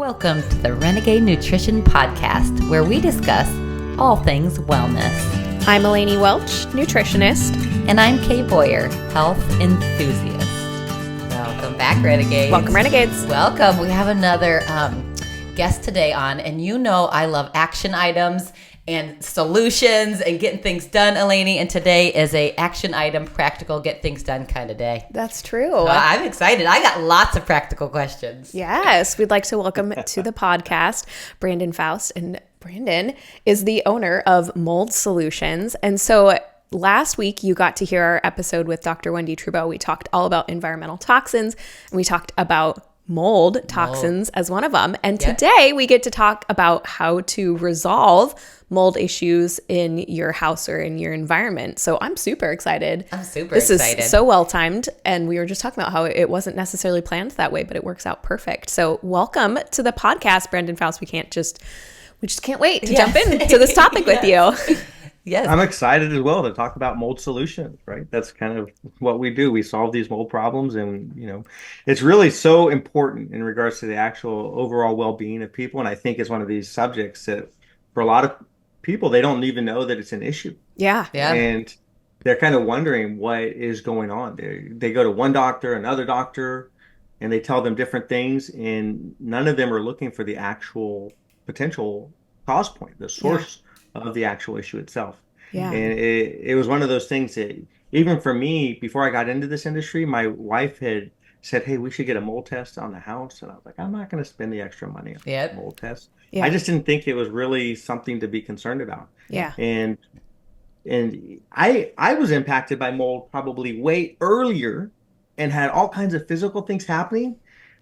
Welcome to the Renegade Nutrition Podcast, where we discuss all things wellness. I'm Eleni Welch, nutritionist. And I'm Kay Boyer, health enthusiast. Welcome back, Renegades. Welcome, Renegades. Welcome. We have another guest today on, and you know I love action items and solutions and getting things done, Eleni. And today is a action item, practical, get things done kind of day. That's true. I'm excited. I got lots of practical questions. Yes. We'd like to welcome to the podcast Brandon Faust. And Brandon is the owner of Mold Solutions. And so last week you got to hear our episode with Dr. Wendy Trudeau. We talked all about environmental toxins, and we talked about mold toxins as one of them. And today we get to talk about how to resolve mold issues in your house or in your environment. So I'm super excited. This is so well timed. And we were just talking about how it wasn't necessarily planned that way, but it works out perfect. So welcome to the podcast, Brandon Faust. We just can't wait to jump into this topic with you. Yes. I'm excited as well to talk about mold solutions, right? That's kind of what we do. We solve these mold problems, and, you know, it's really so important in regards to the actual overall well-being of people. And I think it's one of these subjects that for a lot of people, they don't even know that it's an issue. Yeah. And they're kind of wondering what is going on. They go to one doctor, another doctor, and they tell them different things, and none of them are looking for the actual potential cause point, the source of the actual issue itself. Yeah. And it was one of those things that even for me, before I got into this industry, my wife had said, hey, we should get a mold test on the house. And I was like, I'm not going to spend the extra money on a mold test. Yeah. I just didn't think it was really something to be concerned about. Yeah. And I was impacted by mold probably way earlier and had all kinds of physical things happening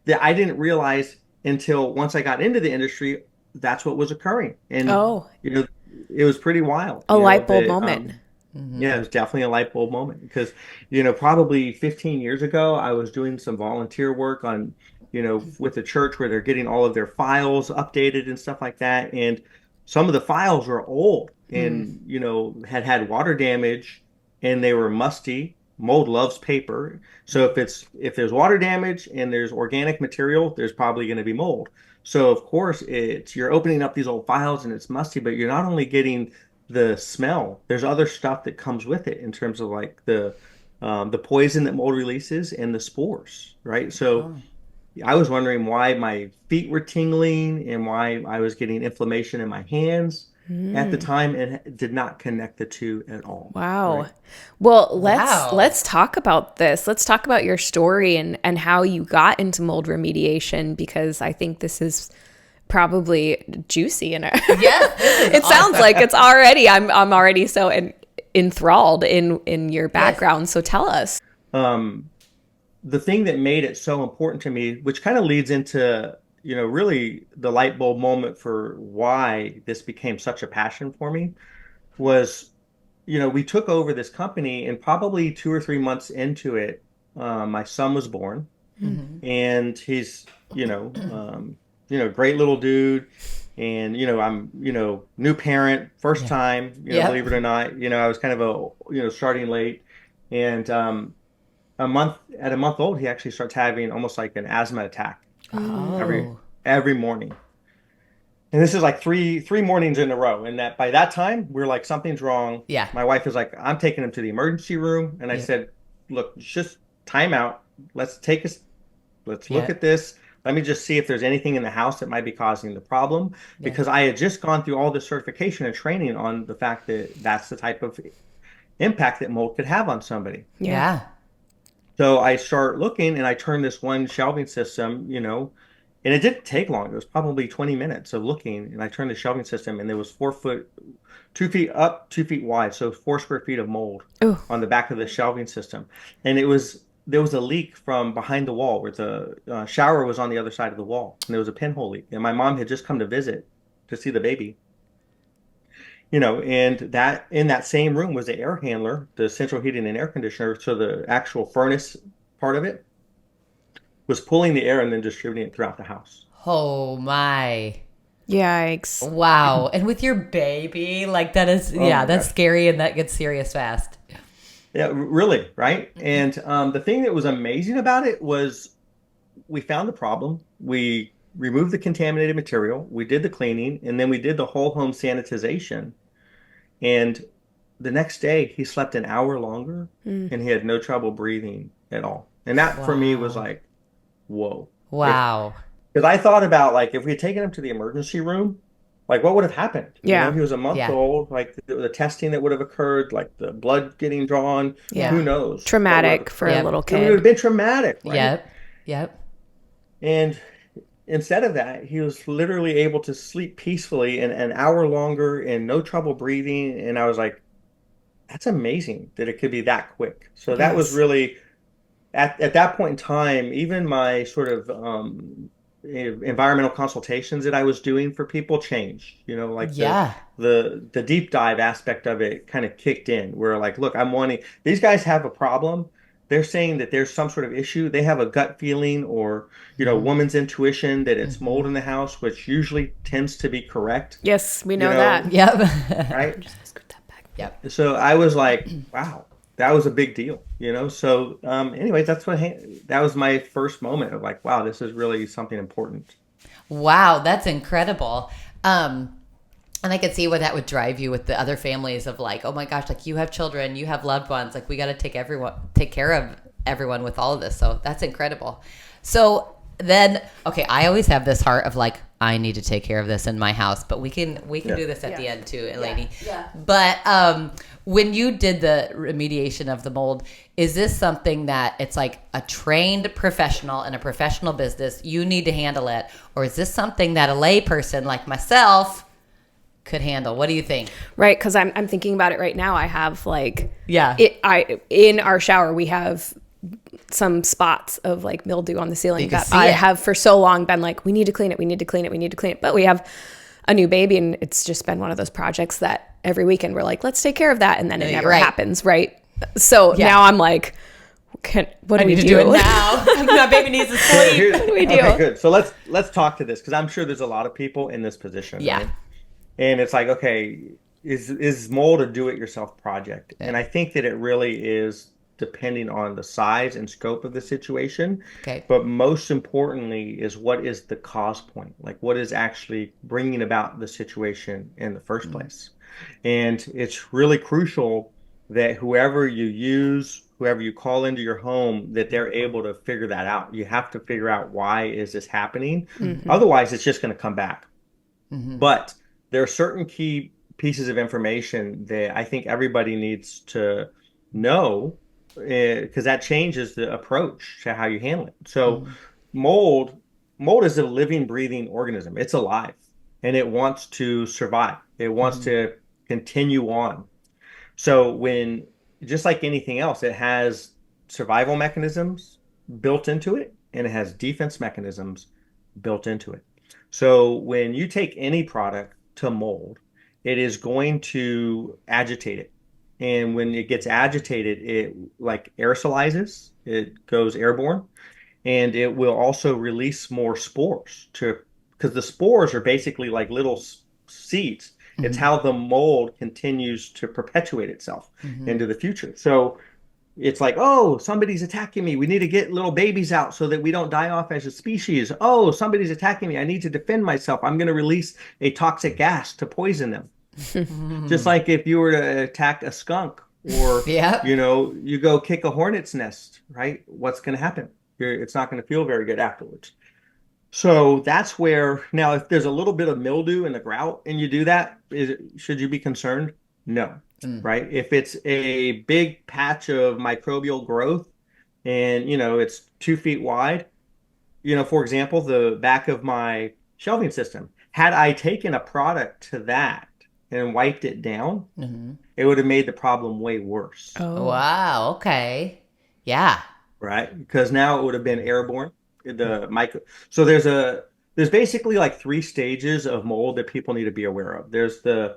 that I didn't realize until once I got into the industry, that's what was occurring. And, you know, it was pretty wild. A light bulb moment. Yeah, it was definitely a light bulb moment because, you know, probably 15 years ago, I was doing some volunteer work on, you know, with the church where they're getting all of their files updated and stuff like that. And some of the files were old and, you know, had water damage and they were musty. Mold loves paper. So if there's water damage and there's organic material, there's probably going to be mold. So of course you're opening up these old files and it's musty, but you're not only getting the smell, there's other stuff that comes with it in terms of like the poison that mold releases and the spores, right? So I was wondering why my feet were tingling and why I was getting inflammation in my hands at the time and did not connect the two at all. Wow. Right? Well, let's talk about this. Let's talk about your story and how you got into mold remediation, because I think this is probably juicy and it sounds like it's already I'm already so enthralled in your background. Yes. So tell us. The thing that made it so important to me, which kind of leads into, you know, really the light bulb moment for why this became such a passion for me, was, you know, we took over this company and probably 2 or 3 months into it, my son was born, and he's, great little dude. And, you know, I'm, you know, new parent, first time, believe it or not, you know, I was kind of starting late. And a month old, he actually starts having almost like an asthma attack every morning. And this is like three mornings in a row. And that by that time, we're like, something's wrong. Yeah. My wife is like, I'm taking him to the emergency room. And I said, look, just time out. Let's look at this. Let me just see if there's anything in the house that might be causing the problem. Because I had just gone through all this certification and training on the fact that that's the type of impact that mold could have on somebody. Yeah. So I start looking and I turn this one shelving system, you know, and it didn't take long. It was probably 20 minutes of looking, and I turned the shelving system and there was 2 feet up, 2 feet wide. So 4 square feet of mold on the back of the shelving system. And there was a leak from behind the wall where the shower was on the other side of the wall, and there was a pinhole leak. And my mom had just come to visit to see the baby. You know, and that in that same room was the air handler, the central heating and air conditioner. So the actual furnace part of it was pulling the air and then distributing it throughout the house. Oh my. Yikes. Wow. And with your baby, like that is, that's scary, and that gets serious fast. Yeah, really. Right. And the thing that was amazing about it was we found the problem. We removed the contaminated material, we did the cleaning, and then we did the whole home sanitization. And the next day, he slept an hour longer Mm. and he had no trouble breathing at all. And that for me was Wow. like, whoa. If Wow. Because I thought about like if we had taken him to the emergency room, like what would have happened? You know, Yeah. he was a month Yeah. old, like the testing that would have occurred, like the blood getting drawn, Yeah. who knows what would have Traumatic for a occurred. little Yep. It would have kid. been traumatic, right? Yep. Yep. And instead of that, he was literally able to sleep peacefully and an hour longer and no trouble breathing. And I was like, that's amazing that it could be that quick. So that was Yes. really at that point in time, even my sort of environmental consultations that I was doing for people changed. You know, like Yeah. the deep dive aspect of it kind of kicked in. Where like, look, I'm wanting these guys have a problem. They're saying that there's some sort of issue. They have a gut feeling or, Hmm. woman's intuition that it's Hmm. mold in the house, which usually tends to be correct. Yes, we You know that. know, Yep. right? Just gonna scoot that back. Yep. So I was like, wow, that was a big deal, So, anyways, that was my first moment of like, wow, this is really something important. Wow, that's incredible. And I could see where that would drive you with the other families of like, oh my gosh, like you have children, you have loved ones, like we got to take care of everyone with all of this. So that's incredible. So then, okay, I always have this heart of like, I need to take care of this in my house, but we can Yeah. do this at the Yeah. end too, Eleni. Yeah. But when you did the remediation of the mold, is this something that it's like a trained professional in a professional business, you need to handle it? Or is this something that a lay person like myself could handle? What do you think? Right, because I'm thinking about it right now. I have like Yeah. in our shower we have some spots of like mildew on the ceiling You can that see I it. have for so long been like, we need to clean it, we need to clean it, we need to clean it. But we have a new baby and it's just been one of those projects that every weekend we're like, let's take care of that, and then it Yeah, never right. happens, right? So Yeah. now I'm like, what do I we need do? to do it now. My baby needs to So sleep. What do we do? Okay, good. So let's talk to this because I'm sure there's a lot of people in this position, Yeah. right? And it's like, okay, is mold a do-it-yourself project? And I think that it really is depending on the size and scope of the situation. Okay. But most importantly is what is the cause point? Like what is actually bringing about the situation in the first place? And it's really crucial that whoever you use, whoever you call into your home, that they're able to figure that out. You have to figure out why is this happening? Mhm. Otherwise, it's just going to come back. Mm-hmm. But there are certain key pieces of information that I think everybody needs to know because that changes the approach to how you handle it. So Mm-hmm. mold, mold is a living, breathing organism. It's alive and it wants to survive. It wants Mm-hmm. to continue on. So when, just like anything else, it has survival mechanisms built into it and it has defense mechanisms built into it. So when you take any product to mold, it is going to agitate it. And when it gets agitated, it like aerosolizes, it goes airborne, and it will also release more spores to because the spores are basically like little seeds. It's Mm-hmm. how the mold continues to perpetuate itself Mm-hmm. into the future. So it's like, oh, somebody's attacking me. We need to get little babies out so that we don't die off as a species. Oh, somebody's attacking me. I need to defend myself. I'm going to release a toxic gas to poison them. Just Mm-hmm. like if you were to attack a skunk or, Yep. you go kick a hornet's nest, right? What's going to happen? It's not going to feel very good afterwards. So that's where now, if there's a little bit of mildew in the grout and you do that, should you be concerned? No, Mm. right? If it's a big patch of microbial growth and it's 2 feet wide, for example, the back of my shelving system, had I taken a product to that and wiped it down, Mm-hmm. it would have made the problem way worse, Oh. Wow. Okay. Yeah. right? Because now it would have been airborne. The micro. So there's basically like three stages of mold that people need to be aware of. There's the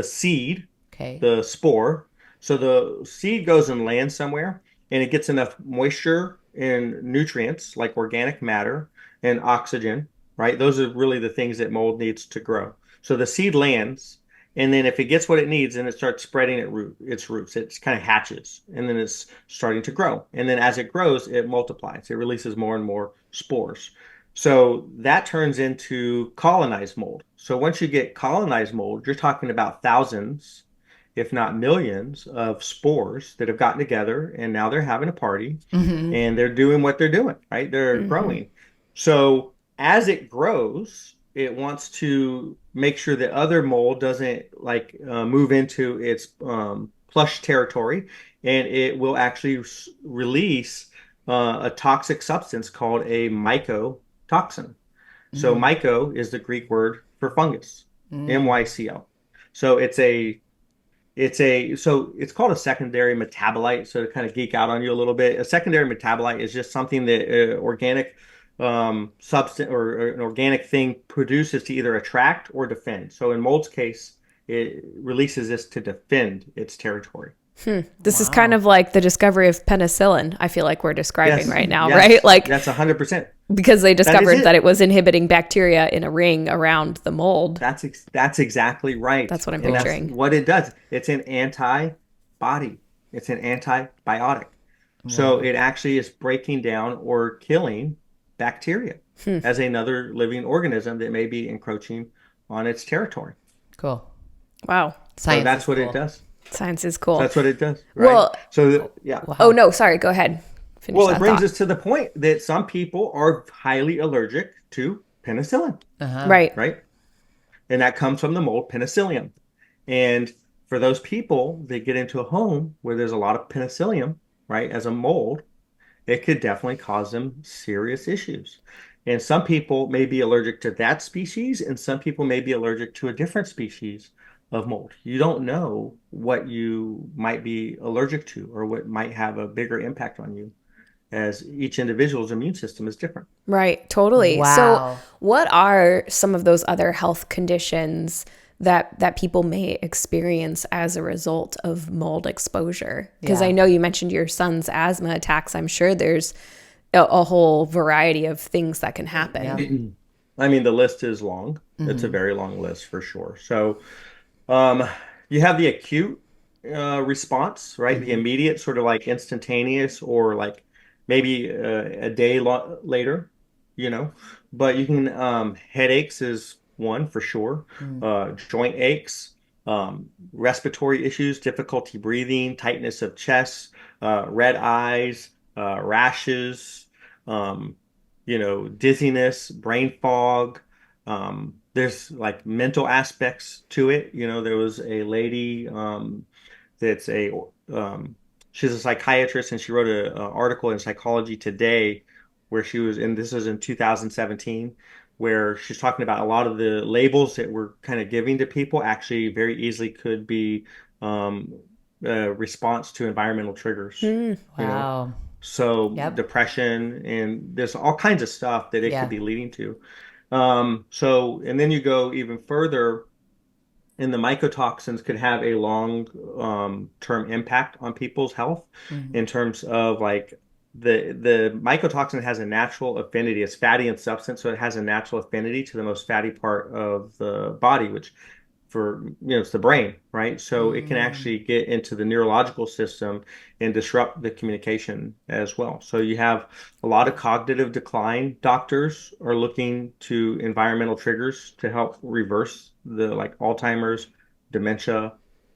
seed, Okay. the spore. So the seed goes and lands somewhere and it gets enough moisture and nutrients like organic matter and oxygen, right? Those are really the things that mold needs to grow. So the seed lands, and then if it gets what it needs, and it starts spreading its roots, it kind of hatches, and then it's starting to grow. And then as it grows, it multiplies. It releases more and more spores. So that turns into colonized mold. So once you get colonized mold, you're talking about thousands, if not millions, of spores that have gotten together and now they're having a party Mm-hmm. and they're doing what they're doing, right? They're Mm-hmm. growing. So as it grows, it wants to make sure that other mold doesn't like move into its plush territory, and it will actually release a toxic substance called a mycotoxin. So Mm-hmm. myco is the Greek word for fungus, Mm. MYCO. So it's called a secondary metabolite. So to kind of geek out on you a little bit, a secondary metabolite is just something that organic substance or an organic thing produces to either attract or defend. So in mold's case, it releases this to defend its territory. This is kind Wow. of like the discovery of penicillin, I feel like we're describing Yes, right now, right? yes, Like, that's 100%. because they That is discovered that it. it was inhibiting bacteria in a ring around the mold. That's exactly right. That's what I'm And that's picturing. what it does. It's an antibody. It's an antibiotic. So Wow. it actually is breaking down or killing bacteria as another living organism that may be encroaching on its territory. Cool. Wow. So Science is that's what it cool. does. Science is So cool. that's what it does, right? Well, So yeah. oh Wow. no, sorry, go ahead. Finish Well, it that brings thought. us to the point that some people are highly allergic to penicillin, Uh-huh. Right. right? And that comes from the mold penicillium. And for those people that get into a home where there's a lot of penicillium, right, as a mold, it could definitely cause them serious issues. And some people may be allergic to that species, and some people may be allergic to a different species of mold. You don't know what you might be allergic to or what might have a bigger impact on you, as each individual's immune system is different. Right, totally. So, Wow. what are some of those other health conditions that people may experience as a result of mold exposure? Because I Yeah. know you mentioned your son's asthma attacks. I'm sure there's a whole variety of things that can happen. Yep. I mean, the list is long. It's a Mm-hmm. very long list for sure. So, Um, you have the acute response, right? The Mm-hmm. immediate, sort of like instantaneous, or like maybe a day later, you know. But you can headaches is one for sure. Joint aches, respiratory issues, difficulty breathing, tightness of chest, red eyes, rashes, um, dizziness, brain fog. There's like mental aspects to it. There was a lady that's a she's a psychiatrist, and she wrote an article in Psychology Today where she was, and this was in 2017, where she's talking about a lot of the labels that we're kind of giving to people actually very easily could be um, a response to environmental triggers. Hmm. You know, Wow. so Yep. depression, and there's all kinds of stuff that it could Yeah. be leading to. And then you go even further, and the mycotoxins could have a long term impact on people's health Mm-hmm. in terms of like the mycotoxin has a natural affinity. It's fatty in substance, so it has a natural affinity to the most fatty part of the body, which it's the brain, right? So it can Mm. actually get into the neurological system and disrupt the communication as well. So you have a lot of cognitive decline. Doctors are looking to environmental triggers to help reverse the like Alzheimer's, dementia,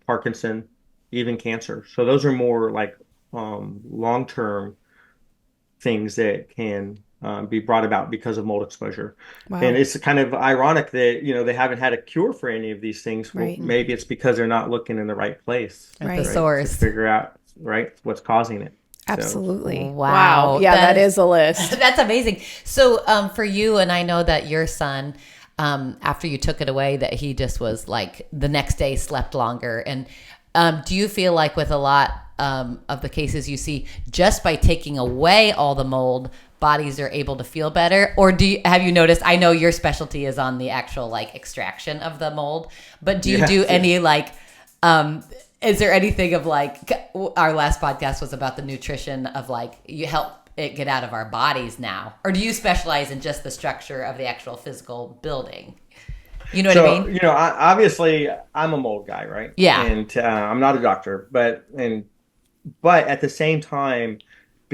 Parkinson, even cancer. So those are more like long-term things that can be brought about because of mold exposure. And Wow. it's kind of ironic that, they haven't had a cure for any of these things. Well, Right. maybe it's because they're not looking in the right place, At the Right. right, to source. figure out, right, what's causing it. So, Absolutely. Wow. Wow. Yeah, That that is is a list. that's amazing. So for you, and I know that your son, after you took it away, that he just was like the next day slept longer. And do you feel like with a lot of the cases you see, just by taking away all the mold, bodies are able to feel better? Or have you noticed, I know your specialty is on the actual like extraction of the mold, but do you do yes, any yes. like is there anything of like, our last podcast was about the nutrition of like, you help it get out of our bodies now? Or do you specialize in just the structure of the actual physical building? You know what I So, mean? obviously I'm a mold guy, right? Yeah. And I'm not a doctor, but at the same time,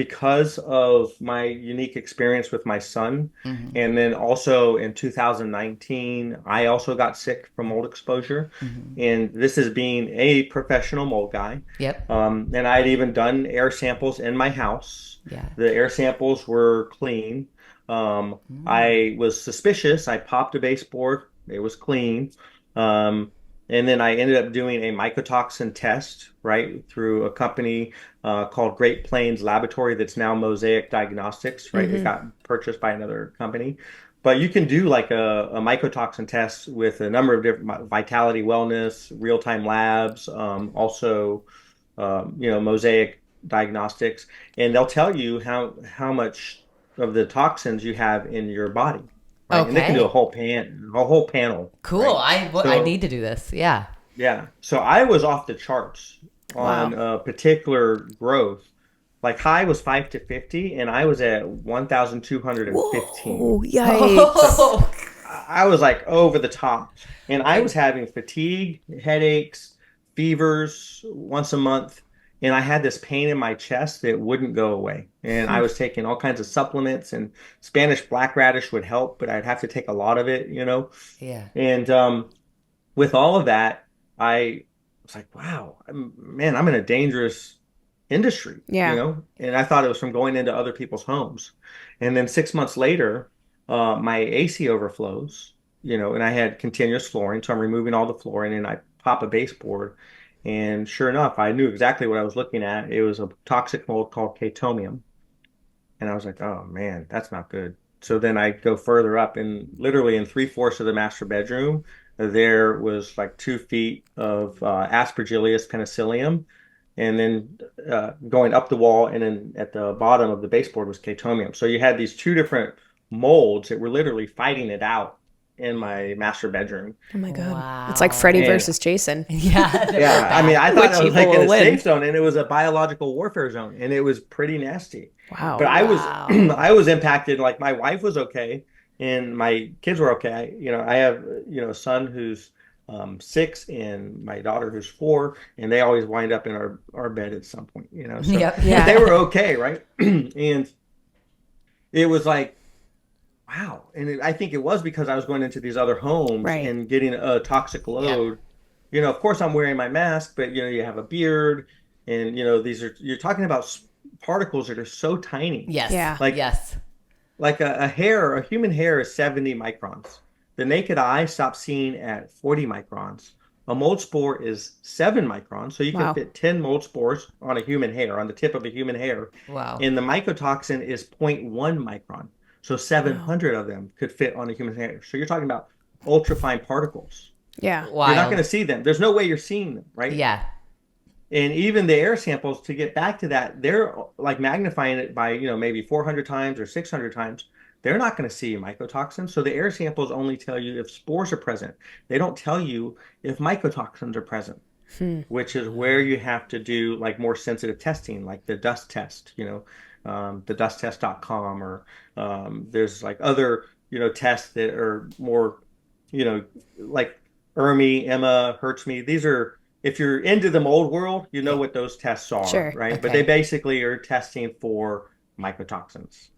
because of my unique experience with my son. And then also in 2019, I also got sick from mold exposure. And this is being a professional mold guy. Yep. And I'd even done air samples in my house. Yeah. The air samples were clean. I was suspicious. I popped a baseboard. It was clean. Um, and then I ended up doing a mycotoxin test, right, through a company called Great Plains Laboratory that's now Mosaic Diagnostics, right? It got purchased by another company. But you can do like a mycotoxin test with a number of different Vitality Wellness, real-time labs, also, Mosaic Diagnostics, and they'll tell you how much of the toxins you have in your body, right? And they can do Okay. a whole panel, Cool. right? I So need to do this. Yeah. yeah, so I was off the charts on Wow. a particular growth. Like high was 5 to 50, and I was at 1,215. Whoa, yikes. Oh. I was like over the top, and I was having fatigue, headaches, fevers once a month, and I had this pain in my chest that wouldn't go away. And I was taking all kinds of supplements, and Spanish black radish would help, but I'd have to take a lot of it. Yeah. And with all of that, I was like, wow, man, I'm in a dangerous industry, Yeah. And I thought it was from going into other people's homes. And then 6 months later, my AC overflows, and I had continuous flooring. So I'm removing all the flooring and I pop a baseboard. And sure enough, I knew exactly what I was looking at. It was a toxic mold called Chaetomium. And I was like, oh man, that's not good. So then I go further up, and literally in three-fourths of the master bedroom, there was like 2 feet of Aspergillus penicillium. And then going up the wall, and then at the bottom of the baseboard was Chaetomium. So you had these two different molds that were literally fighting it out in my master bedroom. Oh my God. It's like Wow. Freddy And versus Jason. Yeah. They're yeah, I mean, back. I thought Which I was like evil in will a win? safe zone, and it was a biological warfare zone, and it was pretty nasty. But Wow. I was Wow. I was impacted. Like my wife was okay, and my kids were okay. I have a son who's 6 and my daughter who's 4, and they always wind up in our bed at some point. So, Yep. but they Yeah. were okay, right? And it was like, wow. And I think it was because I was going into these other homes Right. and getting a toxic Yep. load. Of course I'm wearing my mask, but you have a beard, and you're talking about particles that are so tiny. Yes. Yeah. Like Yes. a human hair is 70 microns. The naked eye stops seeing at 40 microns. A mold spore is 7 microns, so you can Wow. fit 10 mold spores on a human hair, on the tip of a human hair. Wow. And the mycotoxin is zero point 0.1 micron. So Wow. 700 of them could fit on a human hair. So you're talking about ultrafine particles. Yeah. You're not going to Wild. see them. There's no way you're seeing them, right? Yeah. And even the air samples, to get back to that, they're like magnifying it by, maybe 400 times or 600 times. They're not going to see mycotoxins. So the air samples only tell you if spores are present. They don't tell you if mycotoxins are present, which is where you have to do like more sensitive testing, like the dust test, the dusttest.com, or there's like other, tests that are more, like Emma, Hurts Me. These are, if you're into the mold world, you know what those tests are, Sure. right? But they Okay. basically are testing for mycotoxins,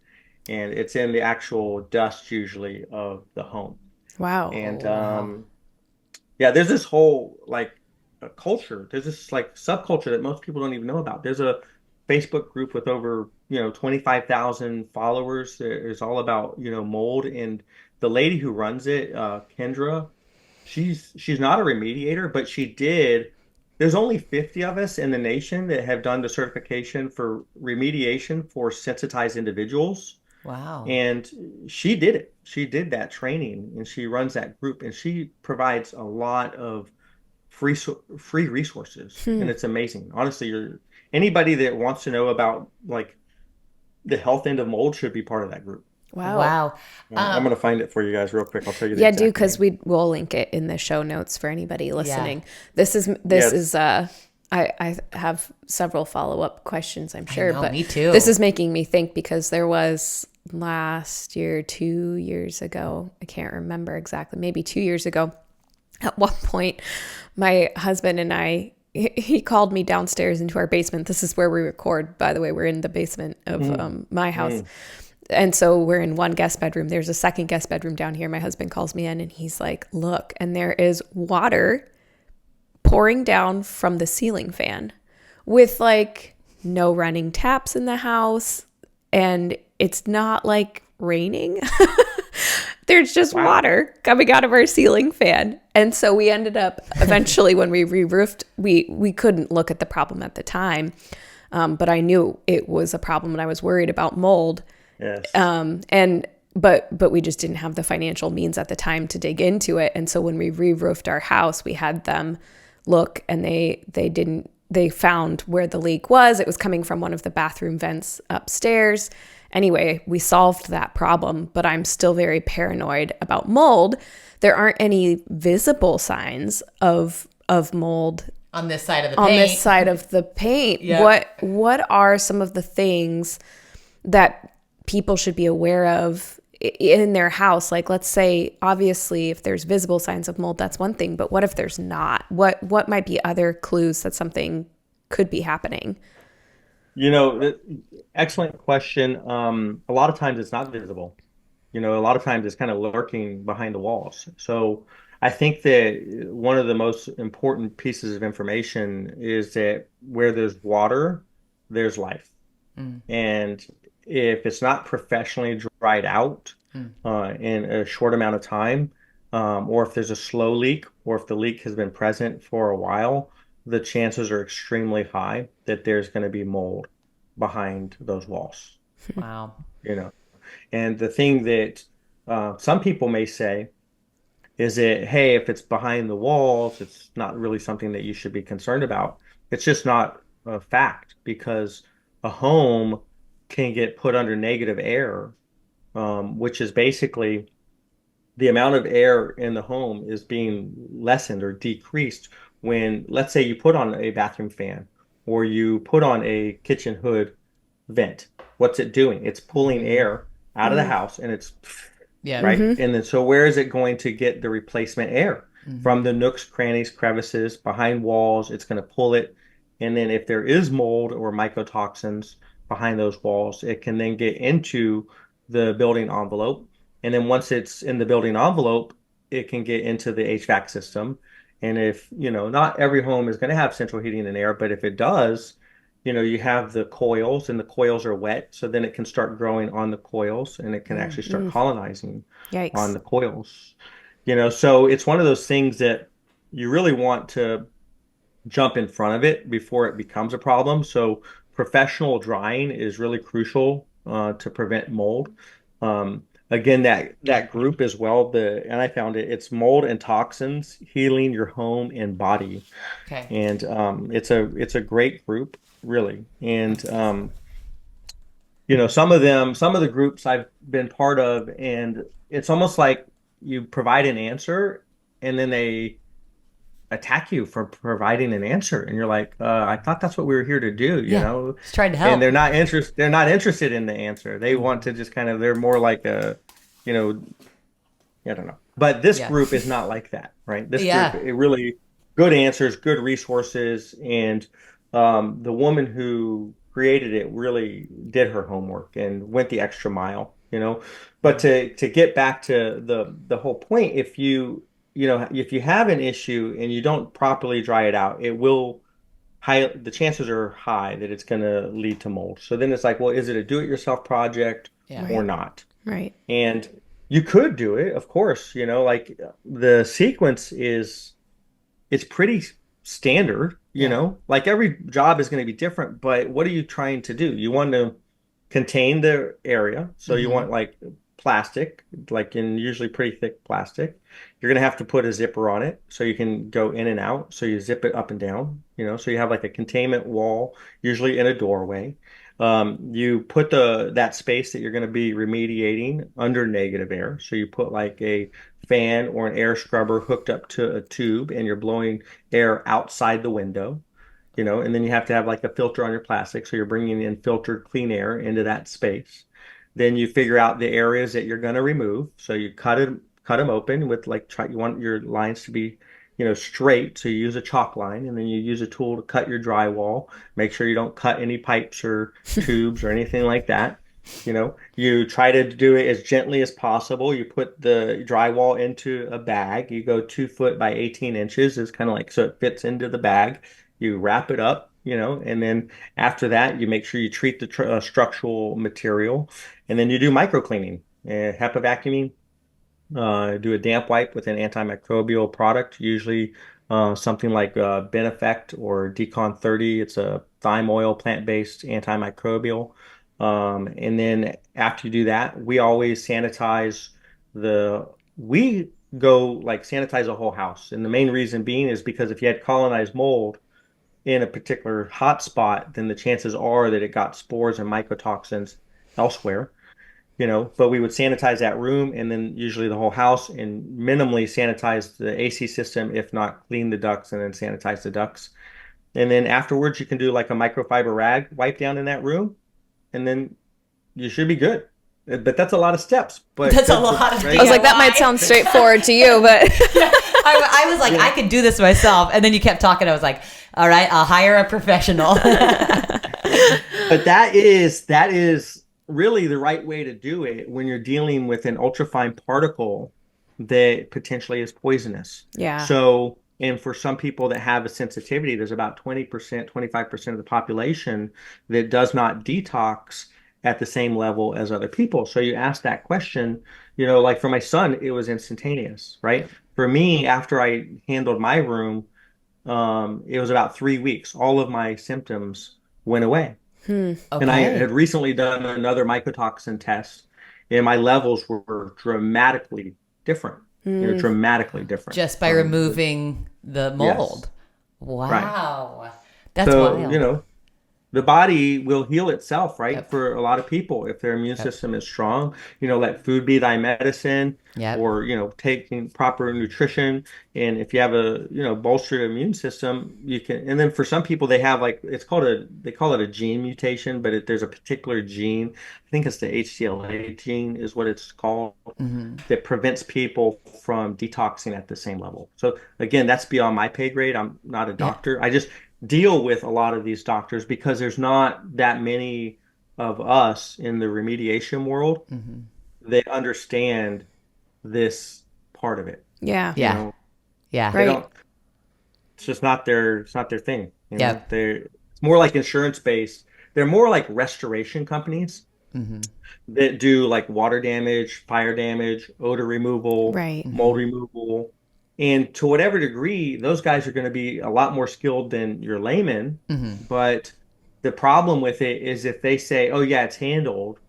and it's in the actual dust usually of the home. Wow. And Wow. yeah, there's this whole like a culture. There's this like subculture that most people don't even know about. There's a Facebook group with over 25,000 followers that is all about mold. And the lady who runs it, Kendra, she's not a remediator, but she did. There's only 50 of us in the nation that have done the certification for remediation for sensitized individuals. Wow. And she did it. She did that training, and she runs that group, and she provides a lot of free resources, and it's amazing. Honestly, anybody that wants to know about like the health end of mold should be part of that group. Wow. Wow. I'm gonna find it for you guys real quick. I'll tell you the Yeah, do exact because name. we will link it in the show notes for anybody listening. Yeah. This Yeah. is I have several follow-up questions, I'm sure, know, but me too. this is making me think because there was last year, 2 years ago, I can't remember exactly, maybe 2 years ago, at one point, my husband and I he called me downstairs into our basement. This is where we record, by the way. We're in the basement of Mm, my house. mm. And so we're in one guest bedroom. There's a second guest bedroom down here. My husband calls me in and he's like, look, and there is water pouring down from the ceiling fan with like no running taps in the house. And it's not like raining. There's just Wow. water coming out of our ceiling fan. And so we ended up eventually when we re-roofed, we couldn't look at the problem at the time. But I knew it was a problem and I was worried about mold. Yes. And but we just didn't have the financial means at the time to dig into it. And so when we re-roofed our house, we had them look and they found where the leak was. It was coming from one of the bathroom vents upstairs. Anyway, we solved that problem, but I'm still very paranoid about mold. There aren't any visible signs of mold On this side of the on paint. this side of the paint. Yeah. What are some of the things that people should be aware of in their house? Like, let's say, obviously, if there's visible signs of mold, that's one thing. But what if there's not? What might be other clues that something could be happening? Excellent question. A lot of times it's not visible. A lot of times it's kind of lurking behind the walls. So I think that one of the most important pieces of information is that where there's water, there's life. Mm, And if it's not professionally dried out mm. in a short amount of time, or if there's a slow leak, or if the leak has been present for a while, the chances are extremely high that there's going to be mold behind those walls, Wow. you know. And the thing that some people may say is that, hey, if it's behind the walls, it's not really something that you should be concerned about. It's just not a fact because a home can get put under negative air, which is basically the amount of air in the home is being lessened or decreased when, let's say, you put on a bathroom fan or you put on a kitchen hood vent. What's it doing? It's pulling Mm. air out of the house and it's Yeah. right. Mm-hmm. And then so where is it going to get the replacement air? Mm-hmm. From the nooks, crannies, crevices, behind walls, it's going to pull it. And then if there is mold or mycotoxins behind those walls, it can then get into the building envelope. And then once it's in the building envelope, it can get into the HVAC system. And if, not every home is going to have central heating and air, but if it does, you have the coils and the coils are wet. So then it can start growing on the coils and it can actually start Mm. colonizing on Yikes. the coils. So it's one of those things that you really want to jump in front of it before it becomes a problem. So professional drying is really crucial to prevent mold. Again, that group as well, and I found it's mold and toxins healing your home and body. Okay. And it's a great group, really. And some of the groups I've been part of, and it's almost like you provide an answer and then they attack you for providing an answer. And you're like, I thought that's what we were here to do, Yeah. Just trying to and help. they're not interested in the answer. They want to just they're more like you know, I don't know. But this Yeah. group is not like that, right? This group, Yeah. it really good answers, good resources, and the woman who created it really did her homework and went the extra mile, you know. But to get back to the whole point, if you have an issue and you don't properly dry it out, the chances are high that it's going to lead to mold. So then it's like, well, is it a do-it-yourself project Yeah. or Right. not? Right. And you could do it, of course, like the sequence it's pretty standard, Yeah. like every job is going to be different, but what are you trying to do? You want to contain the area. So you Mm-hmm. want like plastic, like in usually pretty thick plastic. You're going to have to put a zipper on it so you can go in and out. So you zip it up and down, so you have like a containment wall, usually in a doorway. You put that space that you're going to be remediating under negative air. So you put like a fan or an air scrubber hooked up to a tube and you're blowing air outside the window, and then you have to have like a filter on your plastic. So you're bringing in filtered clean air into that space. Then you figure out the areas that you're going to remove. So you cut them open with like you want your lines to be, straight. So you use a chalk line, and then you use a tool to cut your drywall. Make sure you don't cut any pipes or tubes or anything like that. You try to do it as gently as possible. You put the drywall into a bag. You go 2 foot by 18 inches. It's kind of like so it fits into the bag. You wrap it up, and then after that, you make sure you treat the structural material, and then you do microcleaning, HEPA vacuuming, do a damp wipe with an antimicrobial product, usually something like Benefect or Decon 30. It's a thyme oil plant-based antimicrobial. And then after you do that, we always we go like sanitize the whole house. And the main reason being is because if you had colonized mold in a particular hot spot, then the chances are that it got spores and mycotoxins elsewhere. But we would sanitize that room and then usually the whole house and minimally sanitize the AC system, if not clean the ducts and then sanitize the ducts. And then afterwards, you can do like a microfiber rag wipe down in that room, and then you should be good. But that's a lot of steps. But that's a lot of right? I was like, that might sound straightforward to you, but I was like, I could do this myself. And then you kept talking. I was like, all right, I'll hire a professional. But that is really the right way to do it when you're dealing with an ultrafine particle that potentially is poisonous. Yeah. So, and for some people that have a sensitivity, there's about 20%, 25% of the population that does not detox at the same level as other people. So you ask that question, like for my son, it was instantaneous, right? For me, after I handled my room, it was about 3 weeks. All of my symptoms went away. Hmm. And I Okay. had recently done another mycotoxin test, and my levels were dramatically different. Dramatically different. Just by removing the mold. Yes, right. Wow. That's So, wild. the body will heal itself, right? Yep. For a lot of people, if their immune Yep. system is strong, let food be thy medicine, Yep. or, taking proper nutrition. And if you have a, bolstered immune system, you can, and then for some people, they have like, they call it a gene mutation, but there's a particular gene, I think it's the HTLA gene is what it's called, Hmm. that prevents people from detoxing at the same level. So again, that's beyond my pay grade. I'm not a Yeah. doctor. I just deal with a lot of these doctors because there's not that many of us in the remediation world Hmm. that understand this part of it. Yeah. You Yeah. know, Yeah. they Right. don't, it's not their thing. Yep. It's more like insurance based. They're more like restoration companies Hmm. that do like water damage, fire damage, odor removal, Right. mold removal. And to whatever degree, those guys are going to be a lot more skilled than your layman. Hmm. But the problem with it is if they say, oh, yeah, it's handled,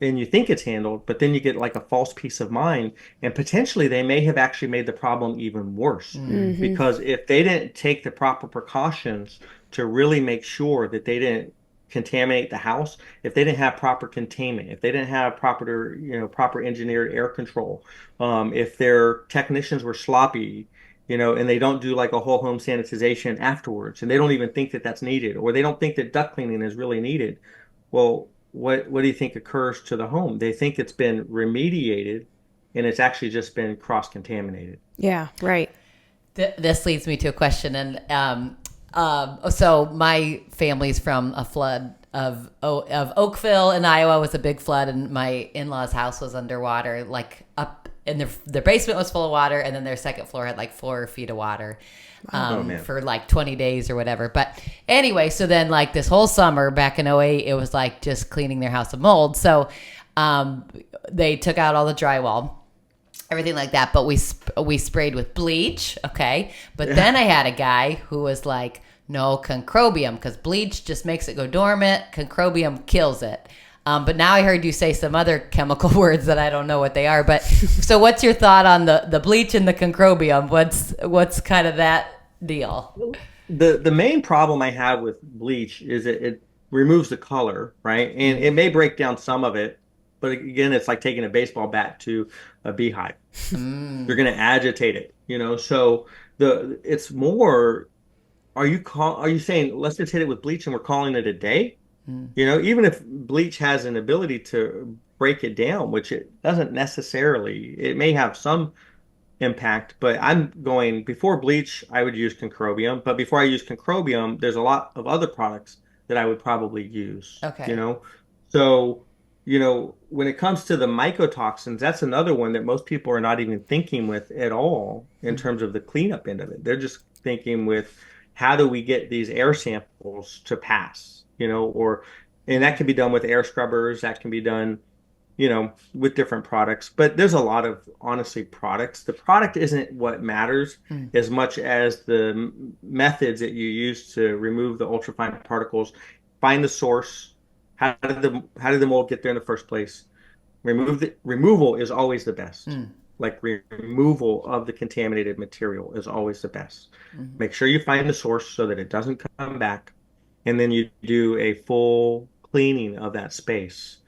and you think it's handled, but then you get like a false peace of mind, and potentially they may have actually made the problem even worse. Hmm. Because if they didn't take the proper precautions to really make sure that they didn't contaminate the house, if they didn't have proper containment, if they didn't have proper engineered air control, if their technicians were sloppy, and they don't do like a whole home sanitization afterwards, and they don't even think that that's needed, or they don't think that duct cleaning is really needed. Well, what do you think occurs to the home? They think it's been remediated, and it's actually just been cross-contaminated. Yeah. Right. This leads me to a question, and so my family's from a flood of Oakville in Iowa. Was a big flood, and my in-laws' house was underwater, like up, and their basement was full of water, and then their second floor had like 4 feet of water. Oh, man. For like 20 days or whatever. But anyway, so then like this whole summer back in '08, it was like just cleaning their house of mold. So they took out all the drywall, everything like that. But we sprayed with bleach, okay? But then I had a guy who was like, no, concrobium, because bleach just makes it go dormant. Concrobium kills it. But now I heard you say some other chemical words that I don't know what they are. But so what's your thought on the bleach and the concrobium? What's kind of that deal? The main problem I have with bleach is it removes the color, right? And it may break down some of it, but again, it's like taking a baseball bat to a beehive. You're going to agitate it, So it's more. Are you saying let's just hit it with bleach and we're calling it a day? Even if bleach has an ability to break it down, which it doesn't necessarily, it may have some impact. But I'm going before bleach, I would use concrobium. But before I use concrobium, there's a lot of other products that I would probably use, Okay. So, when it comes to the mycotoxins, that's another one that most people are not even thinking with at all in Mm-hmm. terms of the cleanup end of it. They're just thinking with how do we get these air samples to pass, and that can be done with air scrubbers, that can be done with different products. But there's a lot of, honestly, products. The product isn't what matters Mm-hmm. as much as the methods that you use to remove the ultrafine particles. Find the source. How did the mold get there in the first place? Removal is always the best. Like removal of the contaminated material is always the best. Mm-hmm. Make sure you find the source so that it doesn't come back, and then you do a full cleaning of that space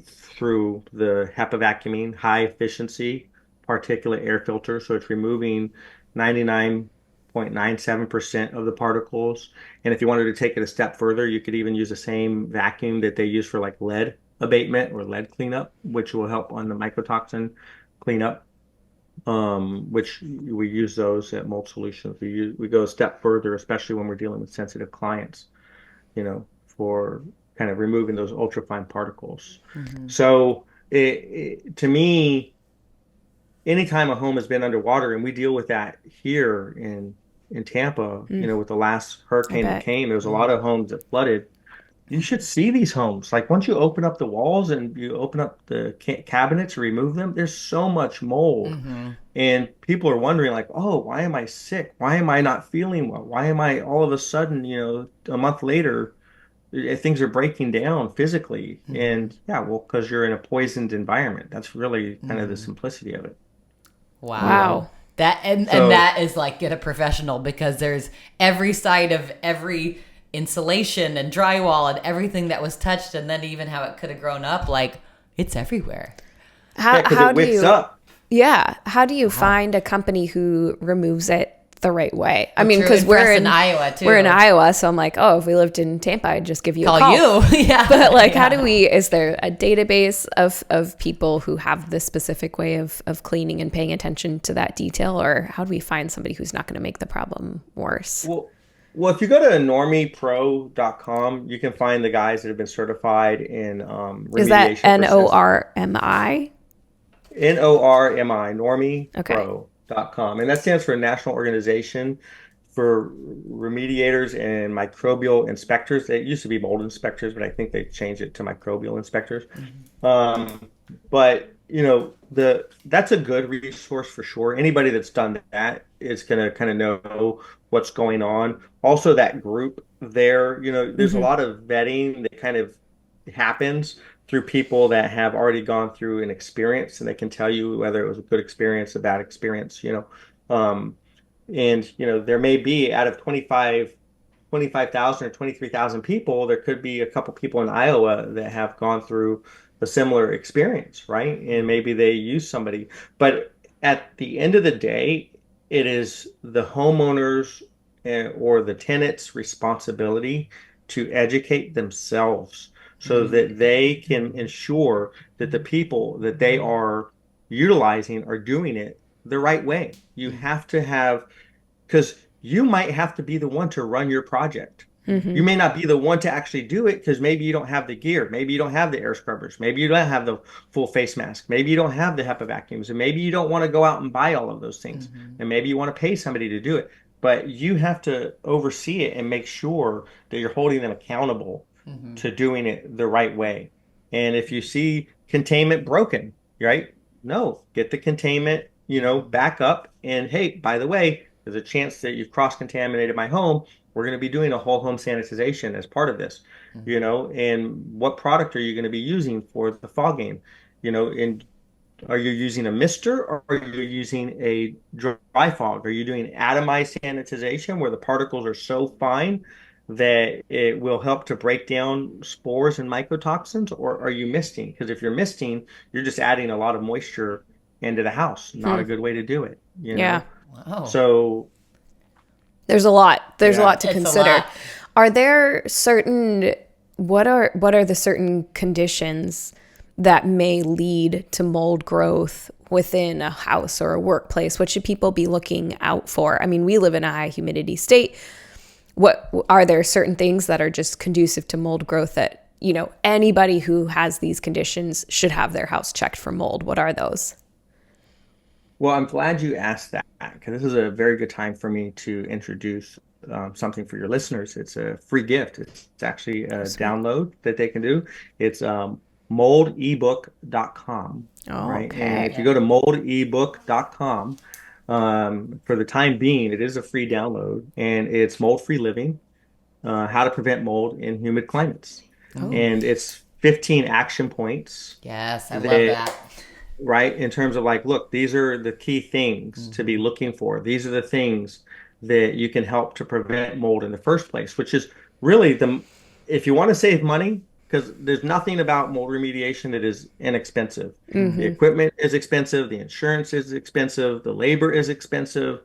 through the HEPA vacuuming, high efficiency particulate air filter. So it's removing 99.97% of the particles. And if you wanted to take it a step further, you could even use the same vacuum that they use for like lead abatement or lead cleanup, which will help on the mycotoxin cleanup. Which we use those at Mold Solutions. We go a step further, especially when we're dealing with sensitive clients, for kind of removing those ultrafine particles. Mm-hmm. So to me, anytime a home has been underwater, and we deal with that here in Tampa, with the last I hurricane that bet. came, there was a lot of homes that flooded. You should see these homes. Like once you open up the walls and you open up the cabinets, remove them, there's so much mold. Mm-hmm. And people are wondering, like, oh, why am I sick? Why am I not feeling well? Why am I all of a sudden, a month later, things are breaking down physically? Mm-hmm. And yeah, well, because you're in a poisoned environment. That's really kind of the Mm-hmm. simplicity of it, you Wow. Wow. know? And So, that is like get a professional, because there's every side of every insulation and drywall and everything that was touched, and then even how it could have grown up, like it's everywhere. yeah, How because how it do wicks you up. yeah, how do you Wow. find a company who removes it the right way? I Well, mean, true. because And for us in Iowa too. we're in Iowa, so I'm like, oh, if we lived in Tampa, I'd just give you a Call call. you. Yeah. But like, how Yeah. do we? Is there a database of people who have this specific way of cleaning and paying attention to that detail, or how do we find somebody who's not going to make the problem worse? Well, if you go to normipro.com, you can find the guys that have been certified in Is that remediation for sensitive. NORMI? NORMI, Okay. normipro.com. And that stands for National Organization for Remediators and Microbial Inspectors. It used to be mold inspectors, but I think they changed it to microbial inspectors. Mm-hmm. But that's a good resource for sure. Anybody that's done that is going to kind of know what's going on. Also, that group there, there's a Hmm. lot of vetting that kind of happens through people that have already gone through an experience, and they can tell you whether it was a good experience, a bad experience. And there may be out of 25,000 or 23,000 people, there could be a couple people in Iowa that have gone through a similar experience, right? And maybe they use somebody. But at the end of the day, it is the homeowners or the tenant's responsibility to educate themselves so Mm-hmm. that they can ensure that the people that they are utilizing are doing it the right way. You have to have, because you might have to be the one to run your project. Hmm. You may not be the one to actually do it because maybe you don't have the gear. Maybe you don't have the air scrubbers. Maybe you don't have the full face mask. Maybe you don't have the HEPA vacuums. And maybe you don't want to go out and buy all of those things. Mm-hmm. And maybe you want to pay somebody to do it. But you have to oversee it and make sure that you're holding them accountable Mm-hmm. to doing it the right way. And if you see containment broken, right? No, get the containment, back up. And hey, by the way, there's a chance that you've cross-contaminated my home. We're going to be doing a whole home sanitization as part of this, and what product are you going to be using for the fogging? And are you using a mister or are you using a dry fog? Are you doing atomized sanitization where the particles are so fine that it will help to break down spores and mycotoxins, or are you misting? Because if you're misting, you're just adding a lot of moisture into the house. Not Hmm. a good way to do it. Yeah. Wow. So There's a lot. There's a yeah. lot to It's a consider. lot. Are there certain what are the certain conditions that may lead to mold growth within a house or a workplace? What should people be looking out for? I mean, we live in a high humidity state. What are there certain things that are just conducive to mold growth that, anybody who has these conditions should have their house checked for mold? What are those? Well, I'm glad you asked that because this is a very good time for me to introduce something for your listeners. It's a free gift. It's actually Oh, a sweet. download that they can do. It's moldebook.com. All Oh, right. And if you okay. go to moldebook.com, for the time being, it is a free download and it's mold-free living, how to prevent mold in humid climates. Oh. And it's 15 action points Yes, I love that that. right? In terms of like, look, these are the key things to be Hmm. looking for. These are the things that you can help to prevent mold in the first place, which is really if you want to save money, because there's nothing about mold remediation that is inexpensive. The Mm-hmm. equipment is expensive, the insurance is expensive, the labor is expensive.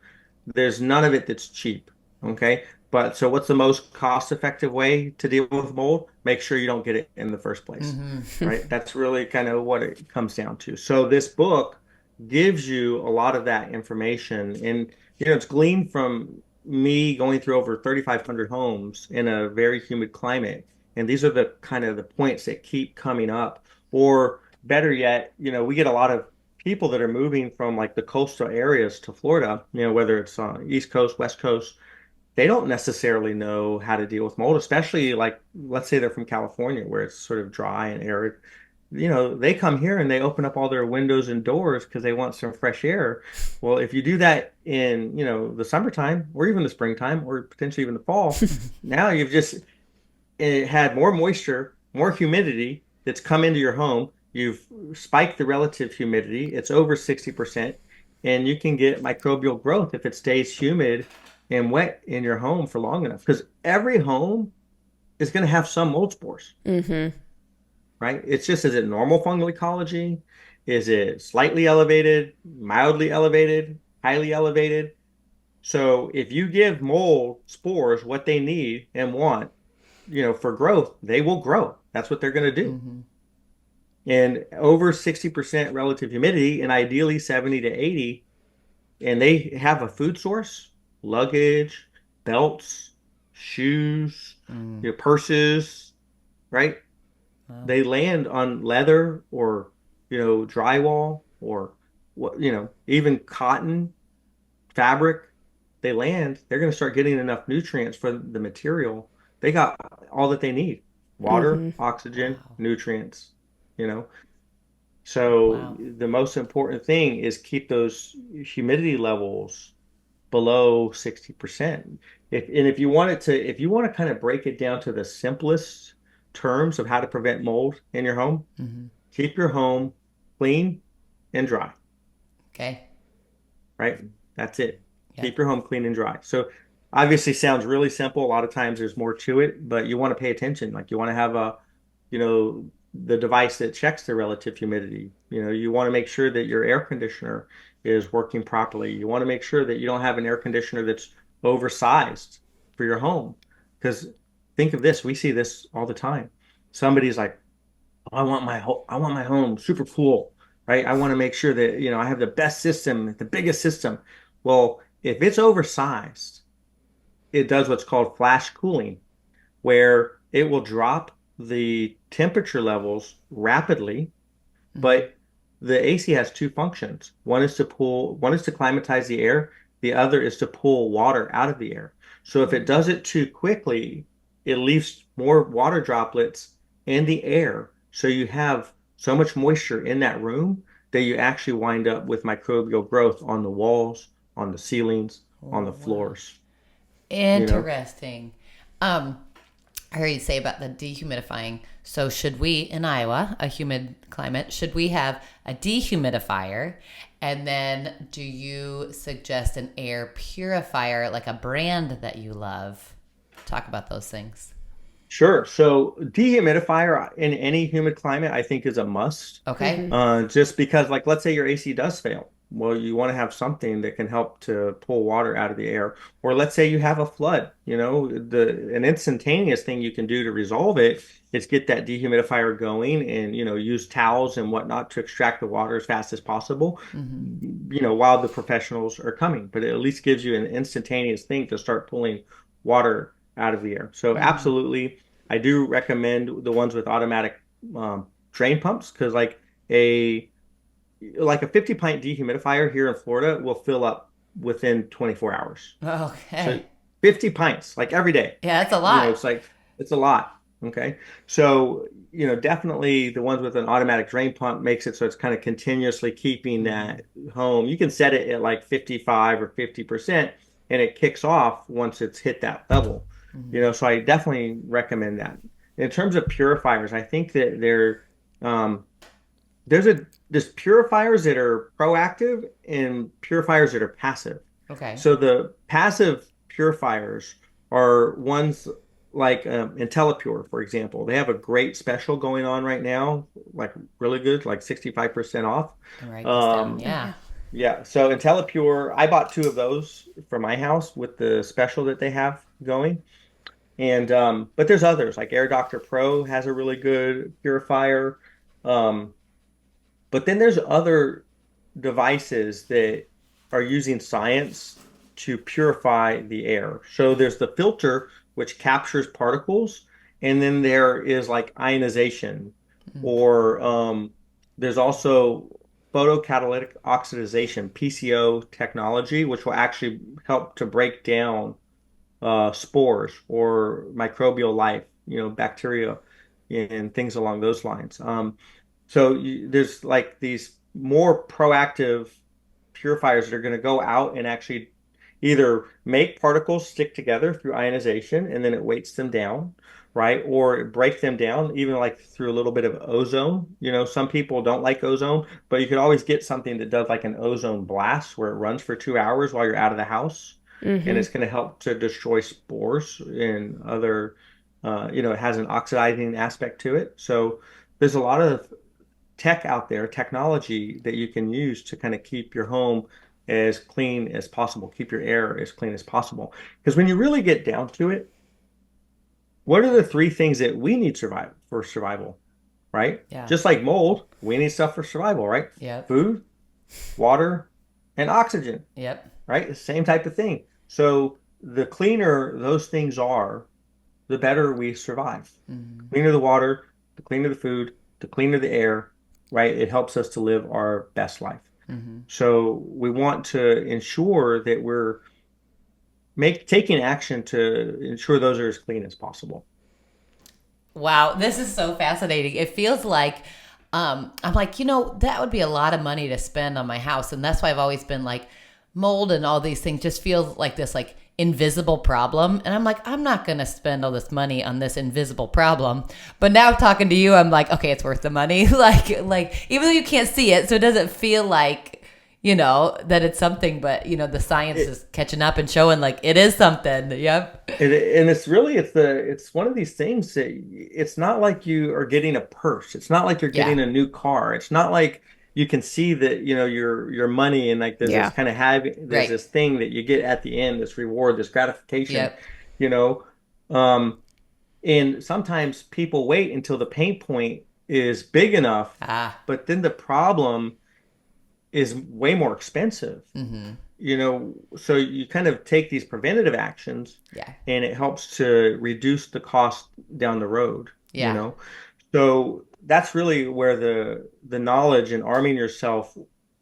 There's none of it that's cheap. Okay. But so what's the most cost-effective way to deal with mold? Make sure you don't get it in the first place, Hmm. right? That's really kind of what it comes down to. So this book gives you a lot of that information, and it's gleaned from me going through over 3,500 homes in a very humid climate, and these are the kind of the points that keep coming up. Or better yet, we get a lot of people that are moving from like the coastal areas to Florida, whether it's East Coast, West Coast, they don't necessarily know how to deal with mold, especially like, let's say they're from California where it's sort of dry and arid. They come here and they open up all their windows and doors because they want some fresh air. Well, if you do that in, the summertime or even the springtime or potentially even the fall, now you've just had more moisture, more humidity that's come into your home. You've spiked the relative humidity. It's over 60%, and you can get microbial growth if it stays humid and wet in your home for long enough. Because every home is going to have some mold spores, Mm-hmm. right? It's just, is it normal fungal ecology? Is it slightly elevated, mildly elevated, highly elevated? So if you give mold spores what they need and want, for growth, they will grow. That's what they're going to do. Hmm. And over 60% relative humidity and ideally 70 to 80, and they have a food source, luggage, belts, shoes, Mm. purses, right? Wow. They land on leather or, drywall or what, even cotton, fabric. They land, they're going to start getting enough nutrients for the material. They got all that they need: water, Mm-hmm. oxygen, Wow. nutrients, you know. So Wow. the most important thing is keep those humidity levels below 60%. If you want if you want to kind of break it down to the simplest terms of how to prevent mold in your home, Hmm. keep your home clean and dry. Okay. Right? That's it. Yeah. Keep your home clean and dry. So obviously sounds really simple. A lot of times there's more to it, but you want to pay attention. Like you want to have the device that checks the relative humidity. You want to make sure that your air conditioner is working properly. You want to make sure that you don't have an air conditioner that's oversized for your home. Because think of this, we see this all the time. Somebody's like, I want my home super cool, right? I want to make sure that, I have the best system, the biggest system. Well, if it's oversized, it does what's called flash cooling, where it will drop the temperature levels rapidly, Hmm. but the AC has two functions. One is to climatize the air, the other is to pull water out of the air. So if it does it too quickly, it leaves more water droplets in the air. So you have so much moisture in that room that you actually wind up with microbial growth on the walls, on the ceilings, on Oh, the wow. floors, you know? Interesting. Um, I heard you say about the dehumidifying. So, should we in Iowa, a humid climate, should we have a dehumidifier? And then, do you suggest an air purifier, like a brand that you love? Talk about those things. Sure. So dehumidifier in any humid climate, I think is a must. Okay. Mm-hmm. Just because, like, let's say your AC does fail. Well, you want to have something that can help to pull water out of the air. Or let's say you have a flood, an instantaneous thing you can do to resolve it is get that dehumidifier going and, use towels and whatnot to extract the water as fast as possible, Mm-hmm. while the professionals are coming. But it at least gives you an instantaneous thing to start pulling water out of the air. So Mm-hmm. absolutely, I do recommend the ones with automatic drain pumps because a a 50 pint dehumidifier here in Florida will fill up within 24 hours. So Okay. 50 pints like every day. Yeah, that's a lot. It's like it's a lot. Okay. So, definitely the ones with an automatic drain pump makes it so it's kind of continuously keeping Mm-hmm. that home. You can set it at like 55 or 50% and it kicks off once it's hit that level. Mm-hmm. So I definitely recommend that. In terms of purifiers, I think that um, there's purifiers that are proactive and purifiers that are passive. Okay. So the passive purifiers are ones like IntelliPure, for example. They have a great special going on right now, like really good, like 65% off. I'll write this down. Um, Oh Yeah. yeah. yeah, so IntelliPure, I bought two of those for my house with the special that they have going. And but there's others, like Air Doctor Pro has a really good purifier. Um, but then there's other devices that are using science to purify the air. So there's the filter, which captures particles, and then there is like ionization, or there's also photocatalytic oxidation, PCO technology, which will actually help to break down spores or microbial life, bacteria and things along those lines. There's like these more proactive purifiers that are going to go out and actually either make particles stick together through ionization and then it weights them down, right? Or break them down, even like through a little bit of ozone. Some people don't like ozone, but you could always get something that does like an ozone blast where it runs for 2 hours while you're out of the house. And Mm-hmm. it's going to help to destroy spores and other, it has an oxidizing aspect to it. So there's a lot of tech out there, technology that you can use to kind of keep your home as clean as possible, keep your air as clean as possible. Because when you really get down to it, what are the three things that we need for survival, right? Yeah. Just like mold, we need stuff for survival, right? Yep. Food, water, and oxygen, Yep. right? The same type of thing. So the cleaner those things are, the better we survive. Mm-hmm. Cleaner the water, the cleaner the food, the cleaner the air, right? It helps us to live our best life. Mm-hmm. So we want to ensure that we're taking action to ensure those are as clean as possible. Wow, this is so fascinating. It feels like I'm like, that would be a lot of money to spend on my house, and that's why I've always been like, mold and all these things just feel like this like invisible problem, and I'm like, I'm not gonna spend all this money on this invisible problem. But now talking to you, I'm like, okay, it's worth the money. like even though you can't see it, so it doesn't feel like that it's something, but the science It, is catching up and showing like it is something. Yep. and it's one of these things that it's not like you are getting a purse. It's not like you're Yeah. getting a new car. It's not like you can see that, your money and like there's this Yeah. kind of there's Right. this thing that you get at the end, this reward, this gratification, Yep. you know. Um, and sometimes people wait until the pain point is big enough, Ah. but then the problem is way more expensive. Mm-hmm. So you kind of take these preventative actions Yeah. and it helps to reduce the cost down the road, you Yeah. know. So that's really where the knowledge and arming yourself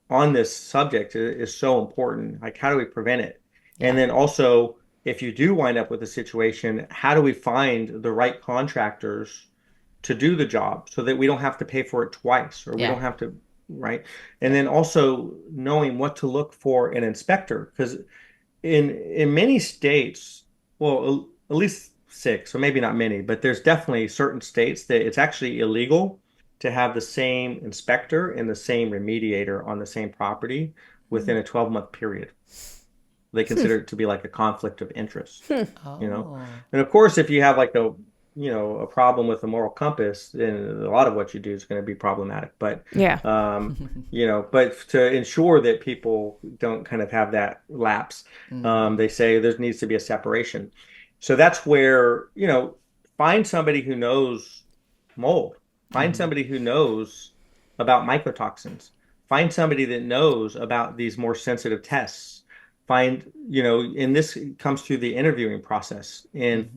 on this subject is so important. Like, how do we prevent it? And Yeah. then also, if you do wind up with a situation, how do we find the right contractors to do the job so that we don't have to pay for it twice or we Yeah. don't have to, right? And Yep. then also knowing what to look for an inspector, because in many states, well, at least six, or maybe not many, but there's definitely certain states that it's actually illegal to have the same inspector and the same remediator on the same property within a 12-month period. They consider it to be like a conflict of interest, you know? Oh. And of course, if you have like a problem with the moral compass, then a lot of what you do is going to be problematic. But Yeah. but to ensure that people don't kind of have that lapse, they say there needs to be a separation. So that's where, find somebody who knows mold, find somebody who knows about mycotoxins, find somebody that knows about these more sensitive tests. Find, and this comes through the interviewing process and,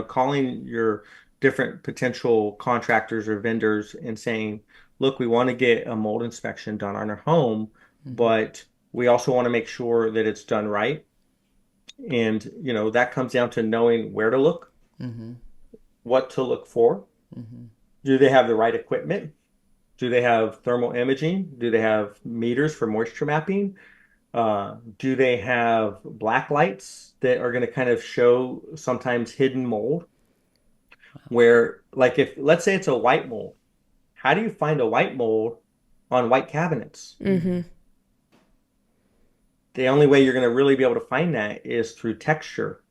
calling your different potential contractors or vendors and saying, look, we want to get a mold inspection done on our home, but we also want to make sure that it's done right. And, that comes down to knowing where to look, what to look for. Do they have the right equipment? Do they have thermal imaging? Do they have meters for moisture mapping? Do they have black lights that are going to kind of show sometimes hidden mold? Where, like, if let's say it's a white mold, how do you find a white mold on white cabinets? Mm-hmm. The only way you're going to really be able to find that is through texture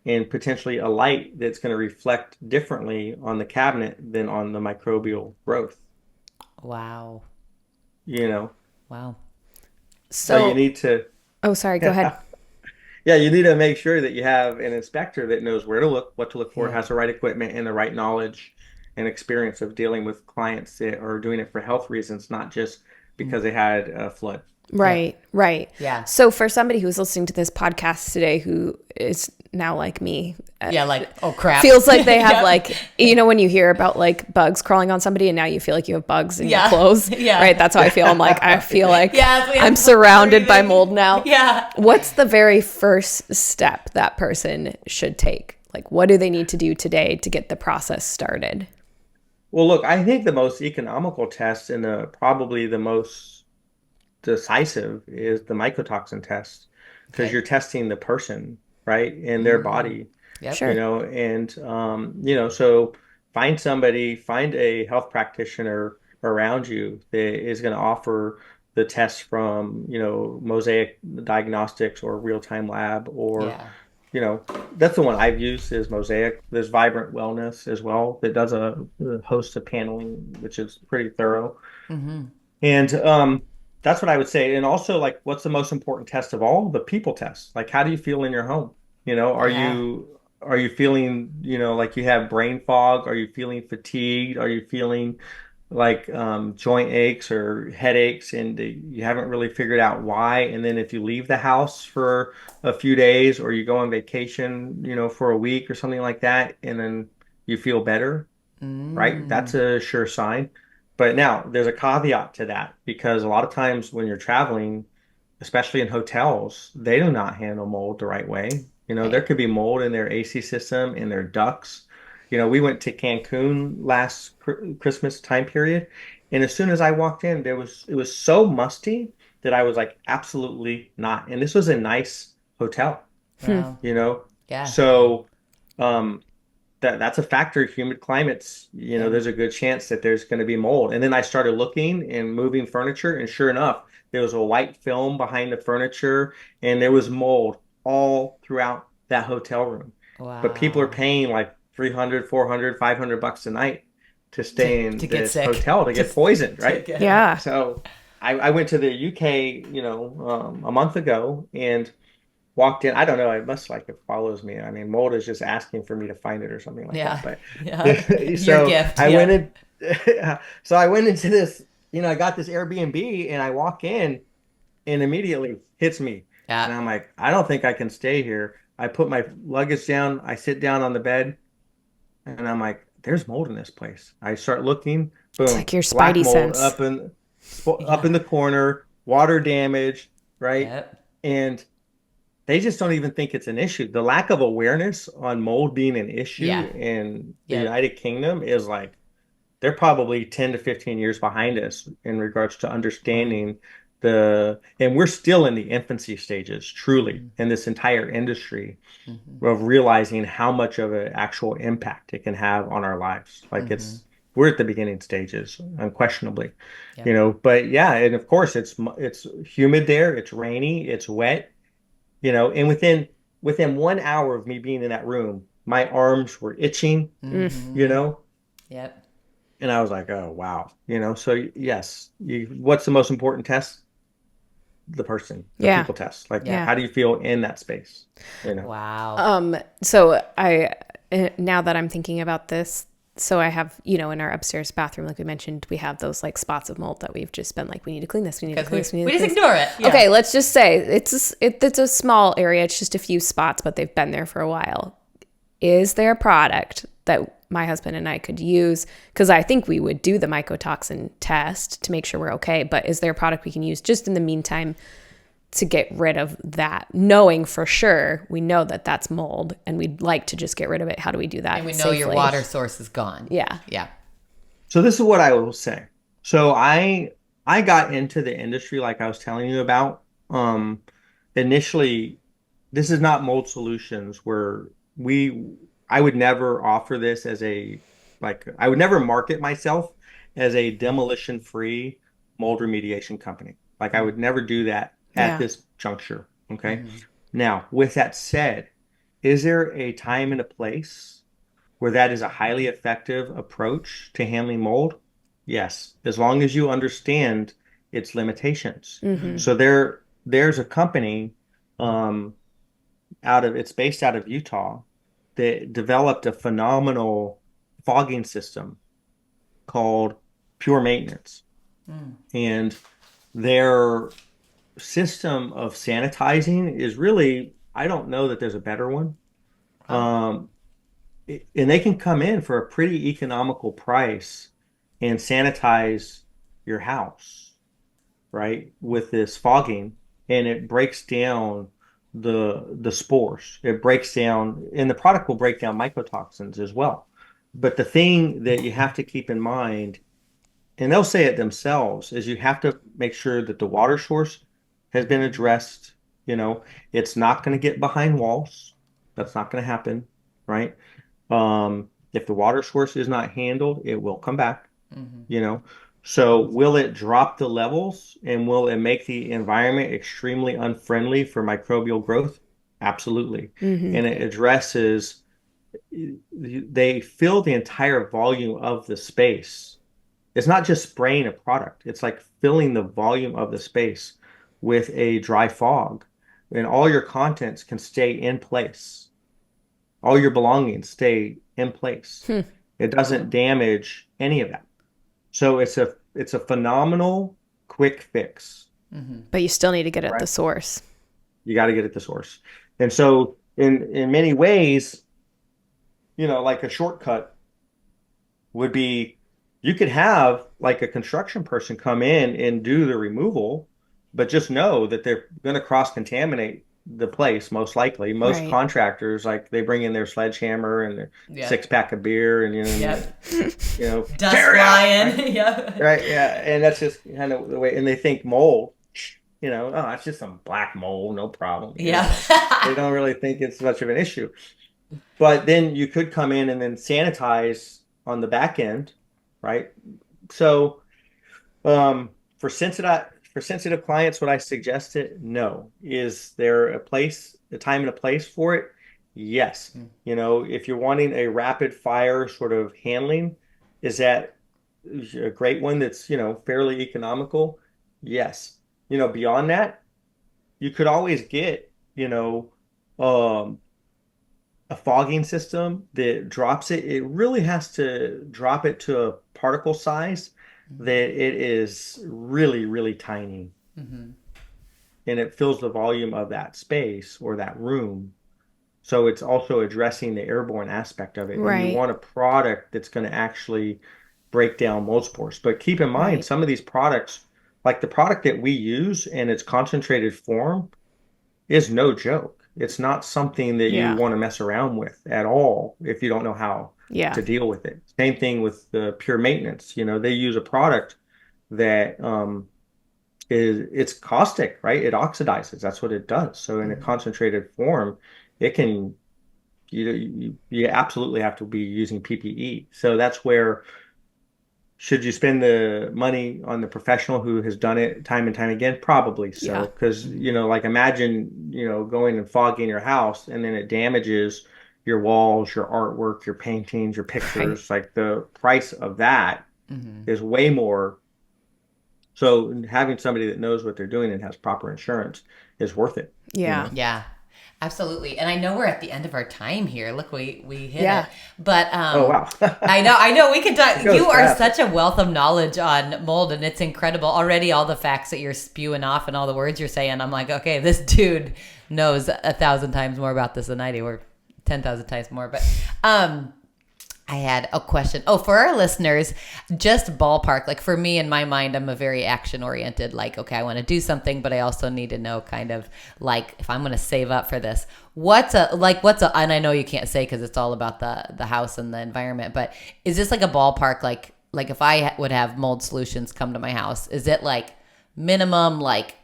and potentially a light that's going to reflect differently on the cabinet than on the microbial growth, Wow. you know? Wow. So you So, need to, oh, sorry, go ahead. yeah, you need to make sure that you have an inspector that knows where to look, what to look for, Yeah. has the right equipment and the right knowledge and experience of dealing with clients that are doing it for health reasons, not just because they had a flood. Yep. Right, right. Yeah. So for somebody who's listening to this podcast today who is now like me, Yeah, like, oh crap. feels like they have Yep. like, when you hear about like bugs crawling on somebody and now you feel like you have bugs in your Yeah. clothes. Yeah. Right. That's how I feel. I'm like, I feel like Yeah, we have I'm surrounded by breathing. mold now. Yeah. What's the very first step that person should take? Like, what do they need to do today to get the process started? Well, look, I think the most economical test and probably the most decisive is the mycotoxin test because Okay. you're testing the person, right, in their body, Yep. Sure. and so find a health practitioner around you that is going to offer the test from, Mosaic Diagnostics or Real Time Lab or Yeah. you know, that's the one I've used is Mosaic. There's Vibrant Wellness as well that does a host of paneling, which is pretty thorough. Mm-hmm. And that's what I would say. And also, like, what's the most important test of all? The people test. Like, how do you feel in your home? Are Yeah. you feeling, like you have brain fog? Are you feeling fatigued? Are you feeling like joint aches or headaches and you haven't really figured out why? And then if you leave the house for a few days or you go on vacation, for a week or something like that, and then you feel better, right? That's Mm. a sure sign. But now there's a caveat to that because a lot of times when you're traveling, especially in hotels, they do not handle mold the right way. There Right. could be mold in their AC system, in their ducts. We went to Cancun last Christmas time period, and as soon as I walked in, it was so musty that I was like, absolutely not. And this was a nice hotel, Hmm. Wow. you know. Yeah. So, um, that's a factor. Humid climates, Yeah. there's a good chance that there's going to be mold. And then I started looking and moving furniture, and sure enough, there was a white film behind the furniture, and there was mold all throughout that hotel room. But people are Wow. paying like 300, 400, $500 a night to To stay in to get this sick. hotel to get poisoned, To right? get Yeah. So I went to the UK, a month ago and walked in. I don't know. I must like it follows me. I mean, mold is just asking for me to find it or something like that. Yeah. But Yeah. Your so gift. I went Yeah. in. So I went into this. I got this Airbnb and I walk in and immediately hits me. And Yeah. I'm like, I don't think I can stay here. I put my luggage down. I sit down on the bed and I'm like, there's mold in this place. I start looking. It's Boom, like your black spidey mold sense. up Yeah. in the corner, water damage, right? Yep. And they just don't even think it's an issue. The lack of awareness on mold being an issue Yeah. in the Yep. United Kingdom is like they're probably 10 to 15 years behind us in regards to Wow. understanding and we're still in the infancy stages, truly, in this entire industry Mm-hmm. of realizing how much of an actual impact it can have on our lives. Like Mm-hmm. we're at the beginning stages, unquestionably, Yep. but yeah, and of course it's humid there, it's rainy, it's wet, and within 1 hour of me being in that room, My arms were itching, you Mm-hmm. know, Yep. and I was like, oh, wow. So yes, what's the most important test? The person, the Yeah. people test. Like, Yep. Yeah. how do you feel in that space? You know? Wow. So now that I'm thinking about this, so I have, in our upstairs bathroom, like we mentioned, we have those like spots of mold that we've just been like, we need to clean this, we need to Because clean we, this, we need we to just clean this. ignore it. Yeah. Okay, let's just say it's a small area. It's just a few spots, but they've been there for a while. Is there a product that my husband and I could use? Because I think we would do the mycotoxin test to make sure we're okay. But is there a product we can use just in the meantime to get rid of that, knowing for sure we know that that's mold and we'd like to just get rid of it? How do we do that And we know safely? your water source is gone. Yeah. Yeah. So this is what I will say. So I got into the industry like I was telling you about. Initially, this is not mold solutions where we I would never offer this as I would never market myself as a demolition free mold remediation company. Like I would never do that at Yeah. this juncture. Okay. Mm-hmm. Now, with that said, is there a time and a place where that is a highly effective approach to handling mold? Yes, as long as you understand its limitations. Mm-hmm. Mm-hmm. So there's a company um, it's based out of Utah that developed a phenomenal fogging system called Pure Maintenance. Mm. And their system of sanitizing is really, I don't know that there's a better one. Wow. Um, and they can come in for a pretty economical price and sanitize your house, right? With this fogging, and it breaks down the spores. It breaks down, and the product will break down mycotoxins as well. But the thing that you have to keep in mind, and they'll say it themselves, is you have to make sure that the water source has been addressed. You know, it's not going to get behind walls. That's not going to happen, right? If the water source is not handled, it will come back, Mm-hmm. you know. So will it drop the levels and will it make the environment extremely unfriendly for microbial growth? Absolutely. Mm-hmm. And it addresses, they fill the entire volume of the space. It's not just spraying a product, it's like filling the volume of the space with a dry fog, and all your contents can stay in place. All your belongings stay in place. Hmm. It doesn't damage any of that. So it's a phenomenal quick fix, Mm-hmm. But you still need to get at the right? source. You got to get at the source. And so in many ways, like a shortcut would be you could have like a construction person come in and do the removal, but just know that they're going to cross-contaminate the place most likely. Most Right. contractors, like they bring in their sledgehammer and their Yep. six pack of beer and Yep. Dust tear it out, right? flying. Yep. Right, yeah, and that's just kind of the way. And they think mold, oh, it's just some black mold, no problem. Yeah. They don't really think it's much of an issue. But then you could come in and then sanitize on the back end, right? So, for sensitive clients, what I suggested, no. Is there a time and a place for it? Yes. Mm. If you're wanting a rapid fire sort of handling, is that a great one that's, fairly economical? Yes. Beyond that, you could always get, um, a fogging system that drops it. It really has to drop it to a particle size that it is really, really tiny Mm-hmm. and it fills the volume of that space or that room. So it's also addressing the airborne aspect of it. And you Right. want a product that's going to actually break down mold spores. But keep in mind, Right. some of these products, like the product that we use in its concentrated form, is no joke. It's not something that you Yeah. want to mess around with at all if you don't know how Yeah. to deal with it. Same thing with the pure maintenance. They use a product that it's caustic, right? It oxidizes. That's what it does. So in a Mm-hmm. concentrated form, it can you absolutely have to be using PPE. So that's where should you spend the money on the professional who has done it time and time again? Probably so. Yeah. Because, Mm-hmm. like imagine, going and fogging your house and then it damages your walls, your artwork, your paintings, your Right. pictures. Like the price of that Hmm. is way more. So having somebody that knows what they're doing and has proper insurance is worth it, you Yeah. know? Yeah, absolutely. And I know we're at the end of our time here. Look, we hit Yeah. it. But Oh, wow. I know we can It talk. goes You are fast. such a wealth of knowledge on mold, and it's incredible. Already all the facts that you're spewing off and all the words you're saying, I'm like, okay, this dude knows 1,000 times more about this than I do, or 10,000 times more. But I had a question. Oh, for our listeners, just ballpark. Like for me, in my mind, I'm a very action oriented. Like, okay, I want to do something, but I also need to know kind of like if I'm going to save up for this. And I know you can't say because it's all about the house and the environment. But is this like a ballpark? Like if I would have mold solutions come to my house, is it like minimum like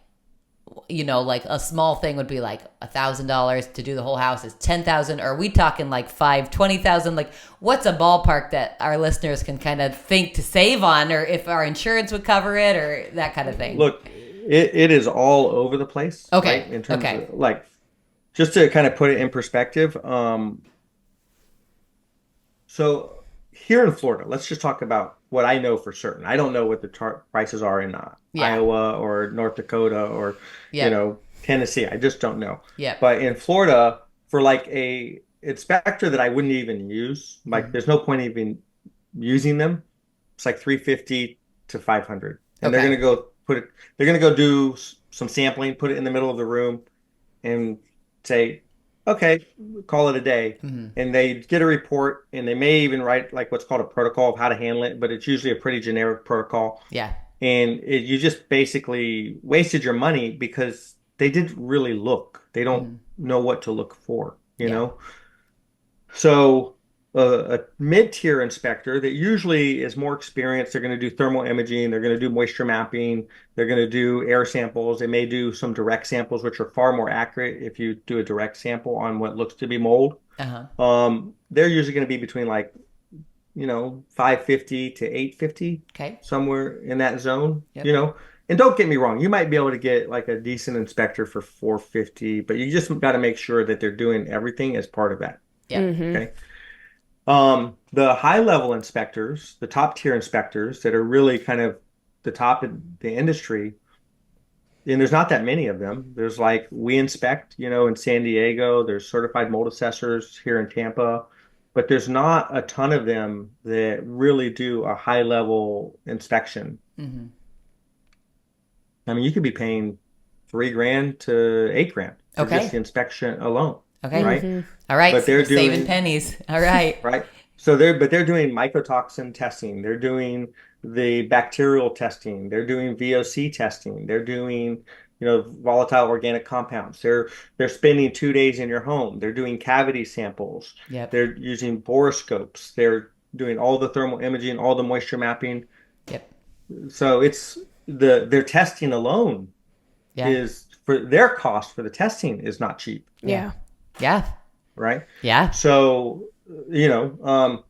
like a small thing would be like $1,000 to do the whole house is 10,000. Or are we talking like 20,000? Like what's a ballpark that our listeners can kind of think to save on, or if our insurance would cover it or that kind of thing? Look, it is all over the place, right? Okay. In terms Okay. of like, just to kind of put it in perspective. So here in Florida, let's just talk about what I know for certain. I don't know what the prices are in Yeah. Iowa or North Dakota or, Yep. Tennessee. I just don't know. Yep. But in Florida, for like a inspector that I wouldn't even use, like Mhm. there's no point even using them. It's like 350 to 500. And they're going Okay. to go they're going to go do some sampling, put it in the middle of the room and say, okay, call it a day. Mhm. And they get a report and they may even write like what's called a protocol of how to handle it, but it's usually a pretty generic protocol. Yeah. And you just basically wasted your money because they didn't really look. They don't Mhm. know what to look for, you Yeah. know? So a mid-tier inspector that usually is more experienced, they're going to do thermal imaging, they're going to do moisture mapping, they're going to do air samples, they may do some direct samples, which are far more accurate if you do a direct sample on what looks to be mold. Uh-huh. They're usually going to be between like, 550 to 850, Okay. somewhere in that zone, Yep. And don't get me wrong, you might be able to get like a decent inspector for 450, but you just got to make sure that they're doing everything as part of that. Yep. Okay. The high level inspectors, the top tier inspectors that are really kind of the top of the industry, and there's not that many of them. There's like we inspect, in San Diego, there's certified mold assessors here in Tampa, but there's not a ton of them that really do a high level inspection. Mhm. I mean, you could be paying 3 grand to 8 grand for just Okay. the inspection alone, Okay. right? Hmm. All right. But So they're we're saving doing pennies. All right. right? So they're doing mycotoxin testing. They're doing the bacterial testing. They're doing VOC testing. They're doing, volatile organic compounds. They're spending 2 days in your home. They're doing cavity samples. Yep. They're using borescopes. They're doing all the thermal imaging, all the moisture mapping. Yep. So it's their testing alone Yeah. is for their cost for the testing is not cheap, Yeah. Yeah. Yeah. right? Yeah. So,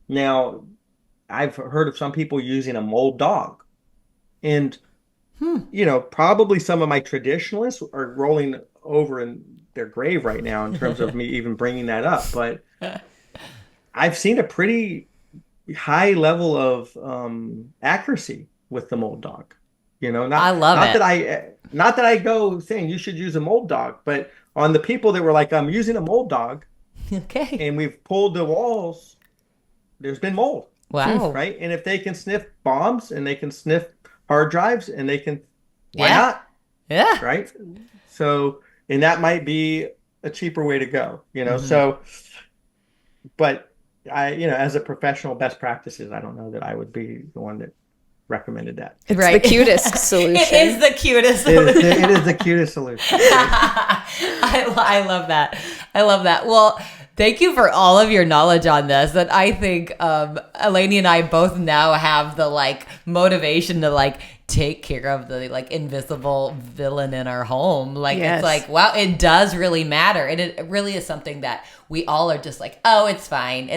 now I've heard of some people using a mold dog. And, Hmm. probably some of my traditionalists are rolling over in their grave right now in terms of me even bringing that up. But I've seen a pretty high level of accuracy with the mold dog. I love not it. not that I go saying you should use a mold dog, but on the people that were like, I'm using a mold dog Okay. and we've pulled the walls, there's been mold, Wow. right? And if they can sniff bombs and they can sniff hard drives and they can, why Yeah. not? Yeah. Right? So, and that might be a cheaper way to go, Mhm. So, but as a professional best practices, I don't know that I would be the one that recommended that. It's the Right. cutest It solution. is the cutest It is, solution. it is the cutest solution. Right? I love that. I love that. Well, thank you for all of your knowledge on this. And I think Eleni and I both now have the motivation to take care of the invisible villain in our home. Yes. It's like, wow, it does really matter. And it really is something that we all are just like, oh, it's fine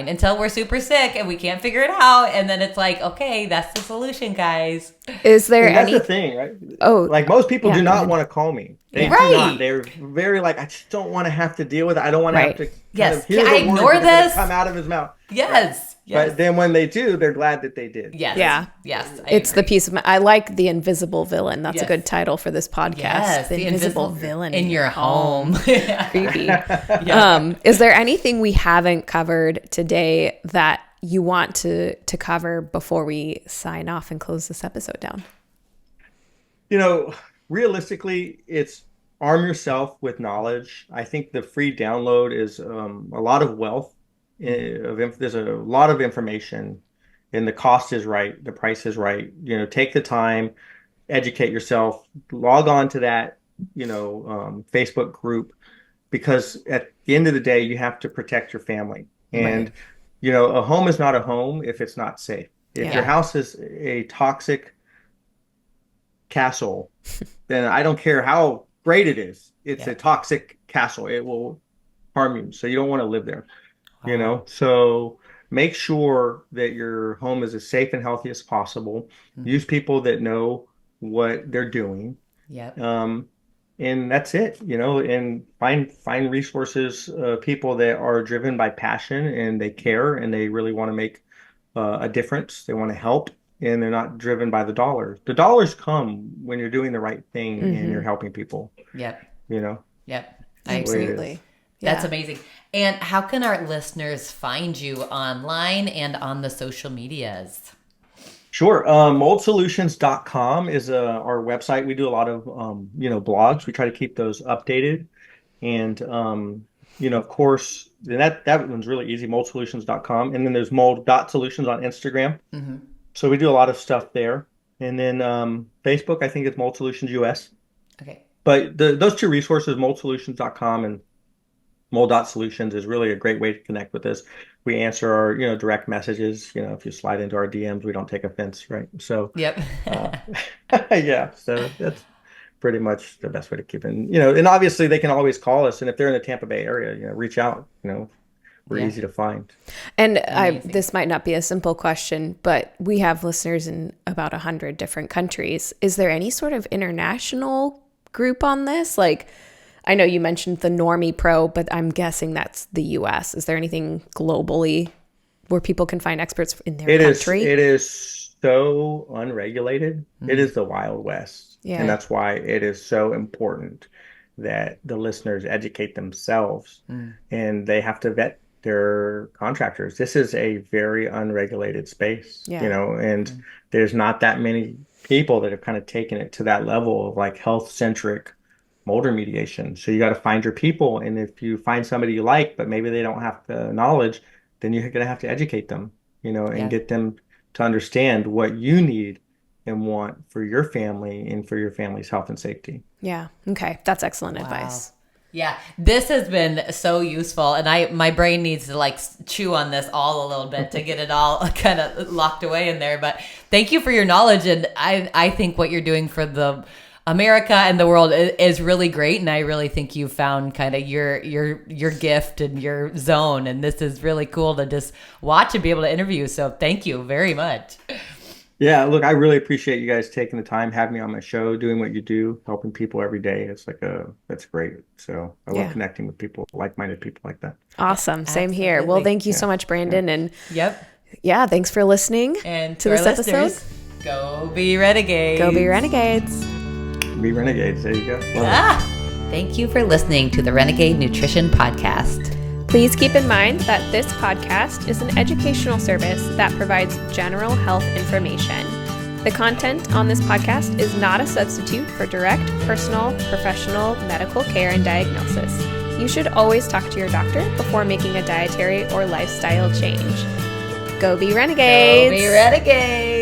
until we're super sick and we can't figure it out. And then it's like, okay, that's the solution, guys. Is there And that's any? the thing, right? Oh, Like most people yeah, do go not ahead. want to call me. They do not. They're very like, I just don't want to have to deal with it. I don't want to have to kind of hear Can I the words ignore that are this? come out of his mouth. Yes. But then when they do, they're glad that they did. Yes. Yeah. Yes. It's the piece of I like the invisible villain. That's a good title for this podcast. Yes, the invisible villain in your home. Creepy. Is there anything we haven't covered today that you want to cover before we sign off and close this episode down? Realistically, it's arm yourself with knowledge. I think the free download is a lot of wealth. There's a lot of information, and the cost is right. The price is right. Take the time, educate yourself, log on to that, Facebook group, because at the end of the day, you have to protect your family. And, a home is not a home if it's not safe. If your house is a toxic castle, then I don't care how great it is. It's a toxic castle. It will harm you. So you don't want to live there, So make sure that your home is as safe and healthy as possible. Mm-hmm. Use people that know what they're doing. Yep. And that's it, and find resources, people that are driven by passion and they care and they really want to make a difference. They want to help, and they're not driven by the dollars. The dollars come when you're doing the right thing and you're helping people. Yep. Yep. Absolutely. That's amazing. And how can our listeners find you online and on the social medias? Sure. Moldsolutions.com is our website. We do a lot of, blogs. We try to keep those updated. And, of course, that one's really easy, moldsolutions.com. And then there's mold.solutions on Instagram. Mm-hmm. So we do a lot of stuff there. And then Facebook, I think it's Mold Solutions US. Okay. But those two resources, moldsolutions.com and mold.solutions, is really a great way to connect with us. We answer our, direct messages. If you slide into our DMs, we don't take offense, right? So, yep. Yeah. So that's pretty much the best way to keep in, and obviously they can always call us. And if they're in the Tampa Bay area, reach out, we're easy to find. And this might not be a simple question, but we have listeners in about 100 different countries. Is there any sort of international group on this? Like, I know you mentioned the Normie Pro, but I'm guessing that's the US. Is there anything globally where people can find experts in their country? It is so unregulated. Mm-hmm. It is the Wild West. Yeah. And that's why it is so important that the listeners educate themselves and they have to vet their contractors. This is a very unregulated space, and there's not that many people that have kind of taken it to that level of like health-centric mold remediation. So you got to find your people. And if you find somebody you like, but maybe they don't have the knowledge, then you're going to have to educate them, and get them to understand what you need and want for your family and for your family's health and safety. Yeah. Okay. That's excellent advice. Yeah, this has been so useful, and my brain needs to like chew on this all a little bit to get it all kind of locked away in there. But thank you for your knowledge, and I think what you're doing for the America and the world is really great, and I really think you found kind of your gift and your zone, and this is really cool to just watch and be able to interview. So thank you very much. Yeah, look, I really appreciate you guys taking the time, having me on my show, doing what you do, helping people every day. It's that's great. So I love connecting with people, like-minded people like that. Awesome. Same here. Well, thank you so much, Brandon. And thanks for listening and to this episode. Go be renegades. Go be renegades. Be renegades. There you go. Thank you for listening to the Renegade Nutrition Podcast. Please keep in mind that this podcast is an educational service that provides general health information. The content on this podcast is not a substitute for direct, personal, professional medical care and diagnosis. You should always talk to your doctor before making a dietary or lifestyle change. Go be renegades! Go be renegades!